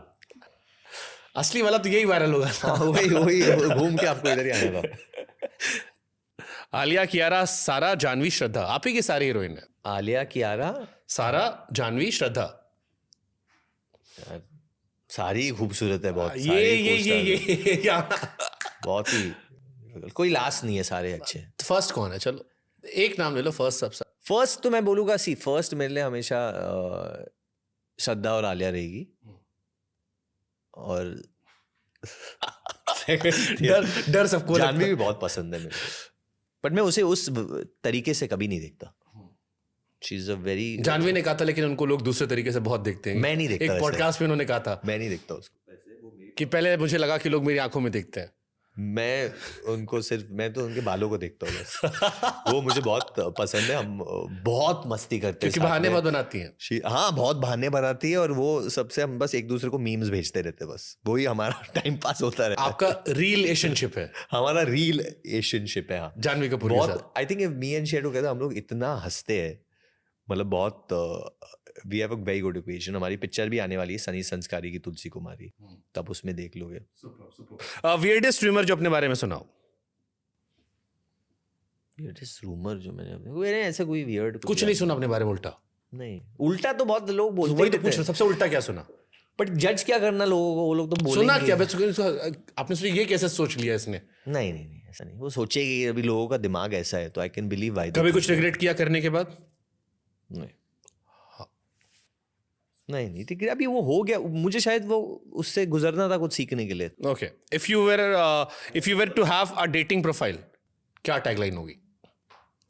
असली वाला तो यही वायरल होगा। वही घूम के आपको इधर ही आने था। आलिया, कियारा, सारा, जानवी, श्रद्धा। आप ही की सारी हीरोइन है। आलिया, कियारा, सारा, जानवी, श्रद्धा। सारी खूबसूरत है बहुत। ये बहुत ही, कोई लास्ट नहीं है, सारे अच्छे हैं। फर्स्ट कौन है? चलो एक नाम ले लो फर्स्ट। सबसे फर्स्ट तो मैं बोलूंगा फर्स्ट मेरे लिए हमेशा श्रद्धा और आलिया रहेगी। और डर सबको जानवी भी बहुत पसंद है मेरे को, बट मैं उसे उस तरीके से कभी नहीं देखता। She is a very, Janhvi ने कहा था, लेकिन उनको लोग दूसरे तरीके से बहुत देखते हैं। मैं नहीं देखता एक वैसे। पॉडकास्ट में उन्होंने कहा था मैं नहीं देखता उसको कि पहले मुझे लगा कि लोग मेरी आंखों में देखते हैं। मैं उनको सिर्फ, मैं तो उनके बालों को देखता हूँ बस। वो मुझे बहुत पसंद है। हम बहुत मस्ती करते हैं क्योंकि साथ बहाने में। बहुत बनाती हैं। हाँ, बहुत बहाने बनाती है, और वो सबसे हम बस एक दूसरे को मीम्स भेजते रहते हैं, बस वही हमारा टाइम पास होता रहता है। आपका रिलेशनशिप है हमारा रियल रिलेशनशिप है। हाँ, जानवी कपूर के साथ। बहुत। I think me and share together हम लोग इतना हंसते हैं, मतलब बहुत। We have a very good equation. हमारी पिक्चर भी आने वाली है, सनी संस्कारी की तुलसी कुमारी, तब उसमें देख लोगे। वियर्डेस्ट रूमर जो अपने बारे में सुनाओ। वियर्डेस्ट रूमर जो मैंने ऐसा कोई वियर्ड कुछ नहीं सुना अपने बारे में उल्टा? नहीं, उल्टा तो बहुत लोग बोलते वही तो रहते पूछ हैं। रहा, सबसे उल्टा क्या सुना? बट जज क्या करना लोगों को, वो लोग तो बोलेंगे। सुना क्या? आपने सोचा ये कैसे सोच लिया इसने? नहीं नहीं नहीं, ऐसा नहीं। वो सोचेगी अभी लोगों का दिमाग ऐसा है, तो आई कैन बिलीव वाई। कभी कुछ रिग्रेट किया करने के बाद? नहीं नहीं नहीं, ठीक है, अभी वो हो गया। मुझे शायद वो उससे गुजरना था कुछ सीखने के लिए। Okay, if you were to have a dating profile, क्या टैगलाइन होगी?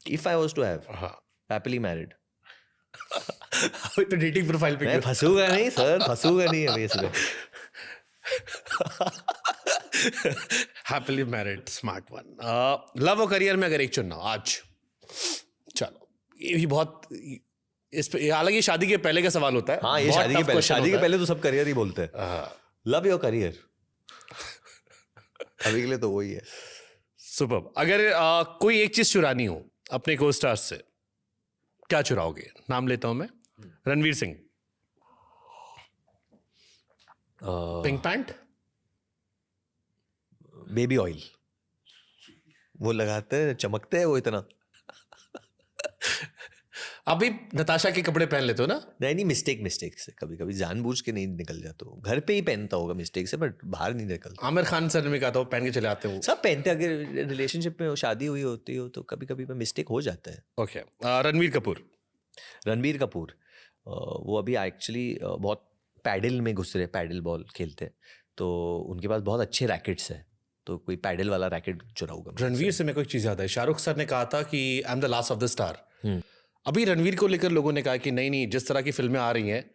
If I was to have हाँ। Happily married. तो डेटिंग प्रोफाइल पे मैं फंसूंगा नहीं सर, फंसूंगा नहीं अभी इसमें। Happily married, smart one. Love और करियर में अगर एक चुनना हो आज, चलो ये भी बहुत, इस पे हालांकि शादी के पहले का सवाल होता है। हाँ, ये बहुत शादी tough के पहले, question शादी के होता है। पहले तो सब करियर ही बोलते हैं। Love your career. अभी के लिए तो वही है। सुपर्ब। अगर कोई एक चीज चुरानी हो अपने को स्टार्स से, क्या चुराओगे? नाम लेता हूं मैं, Ranveer Singh. Pink pant? Baby oil वो लगाते हैं, चमकते हैं वो इतना। अभी नताशा के कपड़े पहन लेते हो ना? नहीं नहीं, मिस्टेक से कभी कभी जानबूझ के नहीं निकल जाते हो। घर पे ही पहनता होगा मिस्टेक से, बट बाहर नहीं निकलता। आमिर खान सर ने कहा था वो पहन के चले आते हैं। सब पहनते हैं, अगर रिलेशनशिप में शादी हुई होती हो तो कभी कभी मिस्टेक हो जाता है। ओके, रणवीर कपूर। रणबीर कपूर वो अभी एक्चुअली बहुत पैडल में घुस रहे, पैडल बॉल खेलते हैं, तो उनके पास बहुत अच्छे रैकेट्स हैं, तो कोई पैडल वाला रैकेट चुराऊंगा। रणवीर से मेरे को एक चीज याद है, शाहरुख सर ने कहा था कि I am the last of the star. अभी रणवीर को लेकर लोगों ने कहा कि नहीं नहीं, जिस तरह की फिल्में आ रही हैं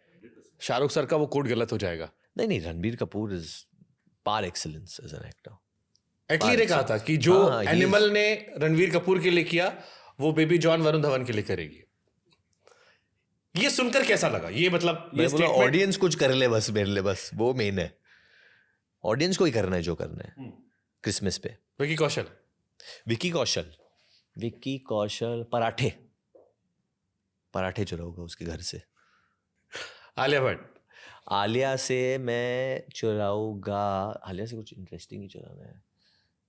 शाहरुख सर का वो कोड गलत हो जाएगा। नहीं नहीं, Ranbir Kapoor is par excellence as an actor. Atlee ने कहा था कि जो हाँ, एनिमल ने रणवीर कपूर के लिए किया वो बेबी जॉन वरुण धवन के लिए करेगी। ये सुनकर कैसा लगा? ये मतलब ये statement- ऑडियंस कुछ कर ले बस, मेरे लिए बस वो मेन है। ऑडियंस को ही करना है जो करना है। क्रिसमस पे विकी कौशल। विकी कौशल पराठे चुराऊंगा उसके घर से। आलिया भट्ट। आलिया से मैं चुराऊंगा, आलिया से कुछ इंटरेस्टिंग ही चुराना है।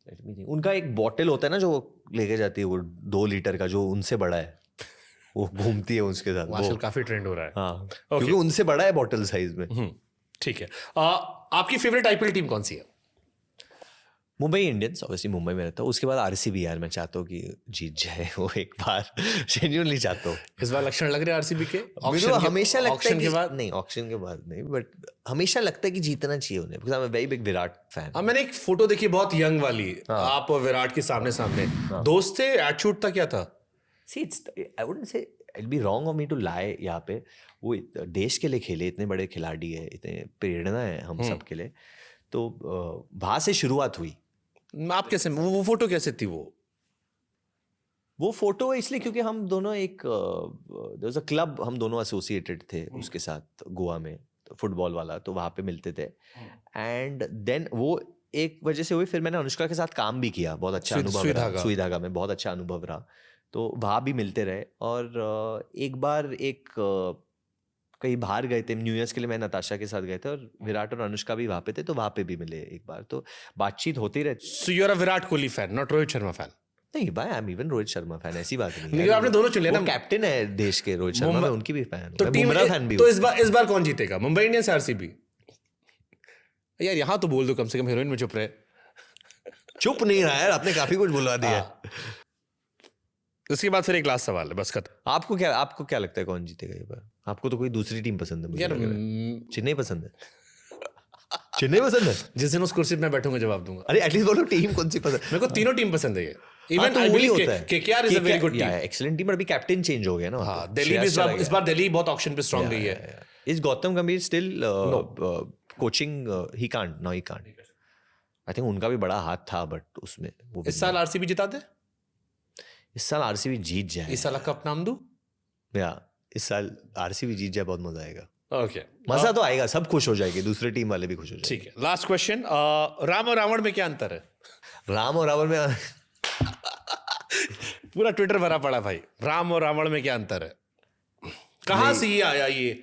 Let me think. उनका एक बॉटल होता है ना जो वो लेके जाती है, वो 2 लीटर का, जो उनसे बड़ा है, वो घूमती है उसके साथ। आजकल वो काफी ट्रेंड हो रहा है। हाँ, क्योंकि उनसे बड़ा है बॉटल साइज में। ठीक है। आपकी फेवरेट आईपीएल टीम कौन सी है? मुंबई इंडियंस, ऑब्वियसली मुंबई में रहता हूँ। उसके बाद आरसीबी, यार मैं चाहता हूँ कि जीत जाए वो एक बार, जेन्युइनली चाहता हूँ। इस बार लक्षण लग रहे हैं आरसीबी के? मुझे तो हमेशा लगता है ऑक्शन कि के बाद नहीं, ऑक्शन के बाद नहीं, बट हमेशा लगता है कि जीतना चाहिए उन्हें, because I am a very big Virat fan. हाँ, मैंने एक फोटो देखी बहुत यंग वाली, आप और विराट के सामने सामने दोस्त थे, एटीट्यूड था, क्या था? See, I wouldn't say it'll be wrong of me to lie यहाँ पे। वो देश के लिए खेले, इतने बड़े खिलाड़ी है, इतने प्रेरणा है हम सब के लिए, तो वहाँ से शुरुआत हुई। आप कैसे, वो फोटो कैसे थी? वो फोटो इसलिए क्योंकि हम दोनों एक देयर वाज अ क्लब, हम दोनों एसोसिएटेड थे उसके साथ गोवा में, फुटबॉल वाला, तो वहाँ पे मिलते थे। एंड देन वो एक वजह से हुई, फिर मैंने अनुष्का के साथ काम भी किया, बहुत अच्छा अनुभव रहा, सुई धागा में बहुत अच्छा अनुभव रहा, तो वहाँ भी मिलते रहे। और एक बार कहीं बाहर गए थे, न्यू ईयर्स के लिए मैं नताशा के साथ गए थे, और विराट और अनुष्का भी वहाँ पे थे, तो वहाँ पे भी मिले एक बार, तो बातचीत होती रहती। So you are a Virat Kohli fan, not Rohit Sharma fan? नहीं भाई, I am even Rohit Sharma fan, ऐसी बात नहीं नहीं, है। आपने दोनों चुने ना। वो कैप्टन है देश के, रोहित शर्मा, मैं उनकी भी फैन तो हूं। टीम बुमराह फैन भी तो हूं। इस बार कौन जीतेगा, मुंबई इंडियंस आरसीबी? यार यहाँ तो बोल दो कम से कम, हीरोइन में चुप रहे। चुप नहीं रहा यार, आपने काफी कुछ बुलवा दिया। उसके बाद फिर एक लास्ट सवाल है, बस खत्म। आपको क्या लगता है कौन जीतेगा ये बार? आपको तो कोई दूसरी टीम पसंद है मुझे यार लग रहा है। चेन्नई पसंद है? चेन्नई पसंद है? जिस दिन उस कुर्सी पे मैं बैठूंगा जवाब दूंगा। अरे एटलीस्ट बोलो टीम कौन सी पसंद। मेरे को तीनों टीम पसंद है। ये हाँ, इवन तो आई वही बिलीव होता है। KKR is a very good team. Excellent team, अभी कैप्टन चेंज हो गया ना। हाँ, दिल्ली भी इस बार दिल्ली बहुत ऑक्शन पे स्ट्रांग रही है। Is Gautam Gambhir still coaching? He can't, no he can't. I think उनका भी बड़ा हाथ था, बट उसमें वो भी इस साल आरसीबी जिता दे, इस साल आरसीबी जीत जाए। इस साल कप नाम दूं? या इस साल आरसीबी जीत जाए, बहुत मजा आएगा। ओके, मजा तो आएगा, सब खुश हो जाएंगे, दूसरे टीम वाले भी खुश हो जाएंगे। ठीक है। लास्ट क्वेश्चन, राम और रावण में क्या अंतर है? राम और रावण में पूरा ट्विटर भरा पड़ा भाई, राम और रावण में क्या अंतर है? कहां से ये आया ये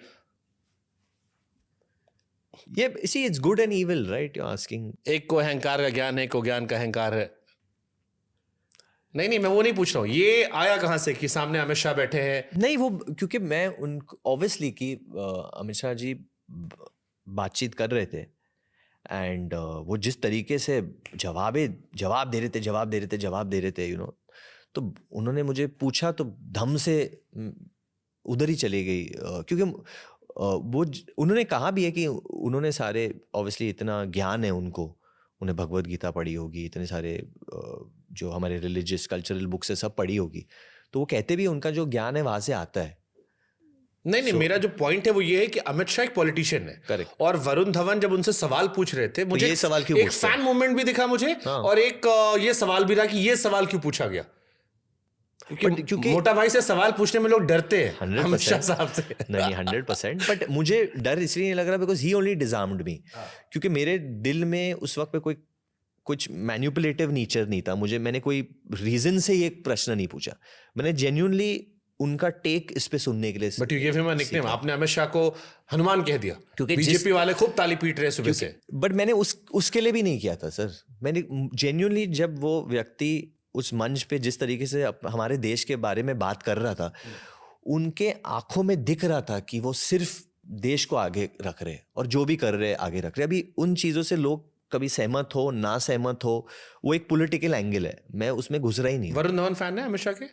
see it's good and evil, right? You asking. एक को अहंकार का ज्ञान है, एक को ज्ञान का अहंकार है। नहीं, मैं वो नहीं पूछ रहा हूं, ये आया कहां से कि सामने अमित शाह बैठे हैं? नहीं, वो क्योंकि मैं उन ऑब्वियसली कि अमित शाह जी बातचीत कर रहे थे, एंड वो जिस तरीके से जवाब दे रहे थे, यू नो, तो उन्होंने मुझे पूछा तो धम से उधर ही चली गई, क्योंकि वो उन्होंने कहा भी है कि उन्होंने सारे ऑब्वियसली इतना ज्ञान है उन्हें भगवत गीता पढ़ी होगी, इतने सारे जो हमारे रिलीजियस कल्चरल बुक्स है सब पढ़ी होगी, तो वो कहते भी उनका जो ज्ञान है वहां से आता है। नहीं, मेरा जो पॉइंट है वो ये है कि अमित शाह एक पॉलिटिशियन है, करेक्ट, और वरुण धवन जब उनसे सवाल पूछ रहे थे, मुझे ये सवाल क्यों एक पूछते फैन मूवमेंट भी दिखा मुझे, और एक ये सवाल भी रहा कि ये सवाल क्यों पूछा गया, क्योंकि मोटा भाई से सवाल पूछने में लोग डरते हैं, 100%, अमित शाह साहब से। नहीं 100%, बट मुझे डर इसलिए नहीं लग रहा बिकॉज ही ओनली डिजार्म्ड मी, क्योंकि मेरे दिल में उस वक्त पे कुछ मैनिपुलेटिव नेचर नहीं था। मैंने कोई रीजन से ये प्रश्न नहीं पूछा, मैंने जेन्युइनली उनका टेक इस पे सुनने के लिए। But you give him a nickname, आपने अमित शाह को हनुमान कह दिया, क्योंकि बीजेपी वाले खूब ताली पीट रहे सुबह से। बट मैंने उसके लिए भी नहीं किया था सर, मैंने जेन्युइनली जब वो व्यक्ति उस मंच पे जिस तरीके से हमारे देश के बारे में बात कर रहा था, उनके आंखों में दिख रहा था कि वो सिर्फ देश को आगे रख रहे और जो भी कर रहे आगे रख रहे। अभी उन चीज़ों से लोग कभी सहमत हो ना सहमत हो, वो एक पॉलिटिकल एंगल है, मैं उसमें घुस रहा ही नहीं। वरुण धवन फैन है अमित शाह के?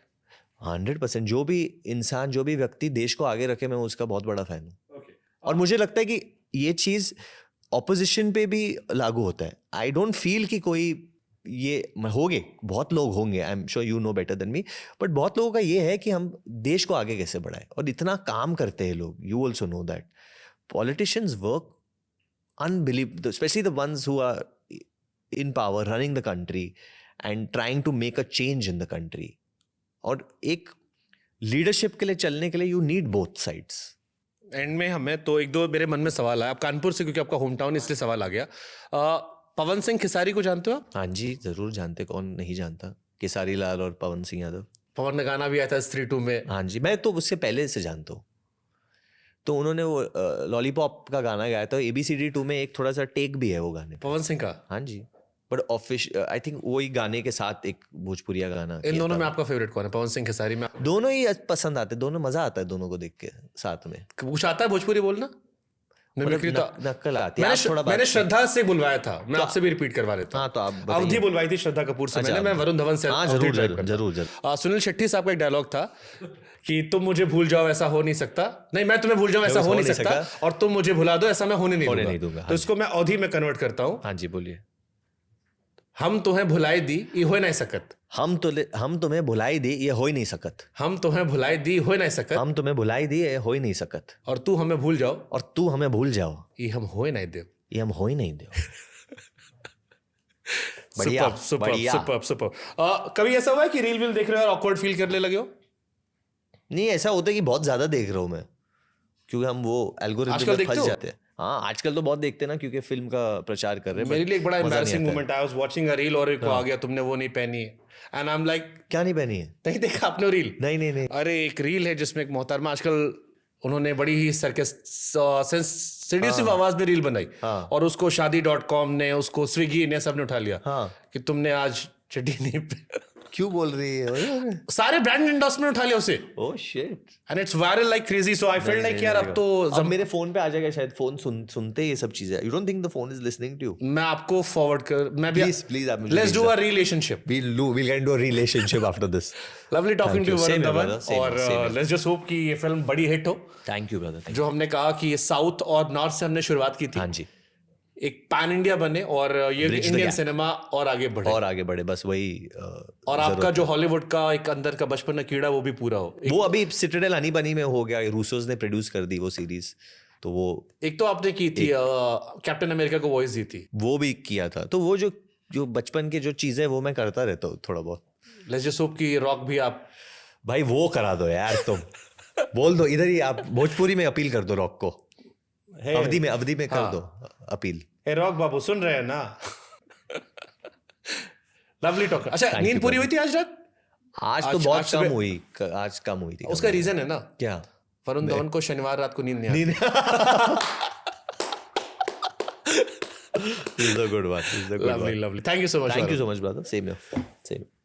100%, जो भी इंसान जो भी व्यक्ति देश को आगे रखे, मैं उसका बहुत बड़ा फैन हूँ। और मुझे लगता है कि ये चीज़ ऑपोजिशन पे भी लागू होता है। आई डोंट फील कि कोई ये होंगे, बहुत लोग होंगे, I am sure you know better than me, but बहुत लोगों का ये है कि हम देश को आगे कैसे बढ़ाएं, और इतना काम करते हैं लोग। You also know that politicians work unbelievable, especially the ones who are in power, running the country and trying to make a change in the country. और एक लीडरशिप के लिए चलने के लिए you need both sides. And में हमें तो एक दो मेरे मन में सवाल आया, आप कानपुर से क्योंकि आपका होम टाउन इसलिए सवाल आ गया। पवन सिंह खेसारी को जानते हो आप? हाँ जी, जरूर जानते, कौन नहीं जानता खेसारी लाल और पवन सिंह यादव। पवन ने गाना भी आया था स्त्री 2 में। हाँ जी, मैं तो उससे पहले से जानता हूँ। तो उन्होंने वो लॉलीपॉप का गाना गाया था, ABCD 2 में एक थोड़ा सा टेक भी है वो गाने पे। पवन सिंह का? हाँ जी, बट ऑफिशियल आई थिंक वही गाने के साथ एक भोजपुरिया गाना। इन दोनों में आपका फेवरेट कौन है, पवन सिंह खेसारी में? दोनों ही पसंद आते, दोनों मजा आता है दोनों को देख के साथ में। कुछ आता है भोजपुरी बोलना? नक्कल आती है। मैंने श्रद्धा से बुलवाया था, मैं आपसे भी रिपीट करवा देता हूं। हाँ, तो आप अवधि बुलवाई थी श्रद्धा कपूर से मैंने, मैं वरुण धवन से। हाँ, जरूर। सुनील शेट्टी साहब का एक डायलॉग था कि तुम मुझे भूल जाओ ऐसा हो नहीं सकता, नहीं मैं तुम्हें भूल जाऊं ऐसा हो नहीं सकता, और तुम मुझे भुला दो ऐसा मैं होने नहीं दूंगा। तो इसको मैं अवधि में कन्वर्ट करता हूँ। हाँ जी, बोलिए। हम तुम्हें भुलाई दी ये हो नहीं सकत, हम तुम्हें भुलाई दी ये हो ही नहीं सकत, हम तुम्हें भुलाई दी हो नहीं सकत, हम तुम्हें भुलाई दी ये हो ही नहीं सकत, और तू हमें भूल जाओ, और तू हमें भूल जाओ ये हम हो नहीं दे, ये हम हो ही नहीं दे। सुपर। कभी ऐसा हुआ है कि रील देख रहे हो और ऑकवर्ड फील करने लगे हो? नहीं, ऐसा होता है कि बहुत ज्यादा देख रहा हूँ मैं, क्योंकि हम वो एल्गोरिथम में फंस जाते हैं। हाँ, आजकल तो बहुत देखते हैं ना, क्योंकि फिल्म का प्रचार कर रहे हैं। मेरे लिए एक बड़ा एम्बैरेसिंग मोमेंट आया, I was watching a reel और एक आ गया तुमने वो नहीं पहनी है, एंड आई एम लाइक क्या नहीं पहनी है? नहीं देखा आपने रील? नहीं। अरे एक रील है जिसमें एक मोहतरमा, आजकल उन्होंने बड़ी ही सेड्यूसिव आवाज में रील बनाई, और उसको शादी.com ने, उसको स्विगी ने, सबने उठा लिया कि तुमने आज चड्डी नहीं क्यों बोल रही है? सारे ब्रांड एंडोर्समेंट उठा लिया उसे। Oh shit, and it's viral like crazy, so I felt like यार अब तो अब मेरे फोन पे आ जाएगा शायद। फोन सुनते ये सब चीजें। You don't think the phone is listening to you? मैं आपको फॉरवर्ड कर, मैं भी प्लीज आप let's do a relationship, we'll get into a relationship after this. Lovely talking to Varun Dhawan, और same. लेट्स जस्ट होप कि ये फिल्म बड़ी हिट हो। Thank you brother. जो हमने कहा कि ये साउथ और नॉर्थ से हमने शुरुआत की थी, हाँ जी, एक पैन इंडिया बने और ये इंडियन सिनेमा और आगे बढ़े, बस वही। और आपका जो हॉलीवुड का एक अंदर का बचपन का कीड़ा वो भी पूरा हो। वो अभी सिटाडेल हनी बनी में हो गया, रूसोस ने प्रोड्यूस कर दी वो सीरीज, तो वो एक तो आपने की थी कैप्टन अमेरिका को वॉइस दी थी। वो भी किया था। तो वो जो बचपन के जो चीजें वो मैं करता रहता हूँ थोड़ा बहुत। लेट्स जस्ट होप कि रॉक भी आप भाई वो करा दो यार तुम। बोल दो इधर ही, आप भोजपुरी में अपील कर दो रॉक को। अवधि में कर दो अपील। हे रॉक बाबू सुन रहे हैं ना? Lovely talk. अच्छा, Thank नींद you, पूरी हुई buddy. थी आज रात? आज तो आज बहुत कम सुबह- हुई, आज कम हुई थी। उसका रीजन है ना, क्या? वरुण धवन को शनिवार रात को नींद नहीं आती। This is a good one. This is a good Lovely, one. lovely. Thank you so much. Thank you Varun. so much, brother. Same here. Same.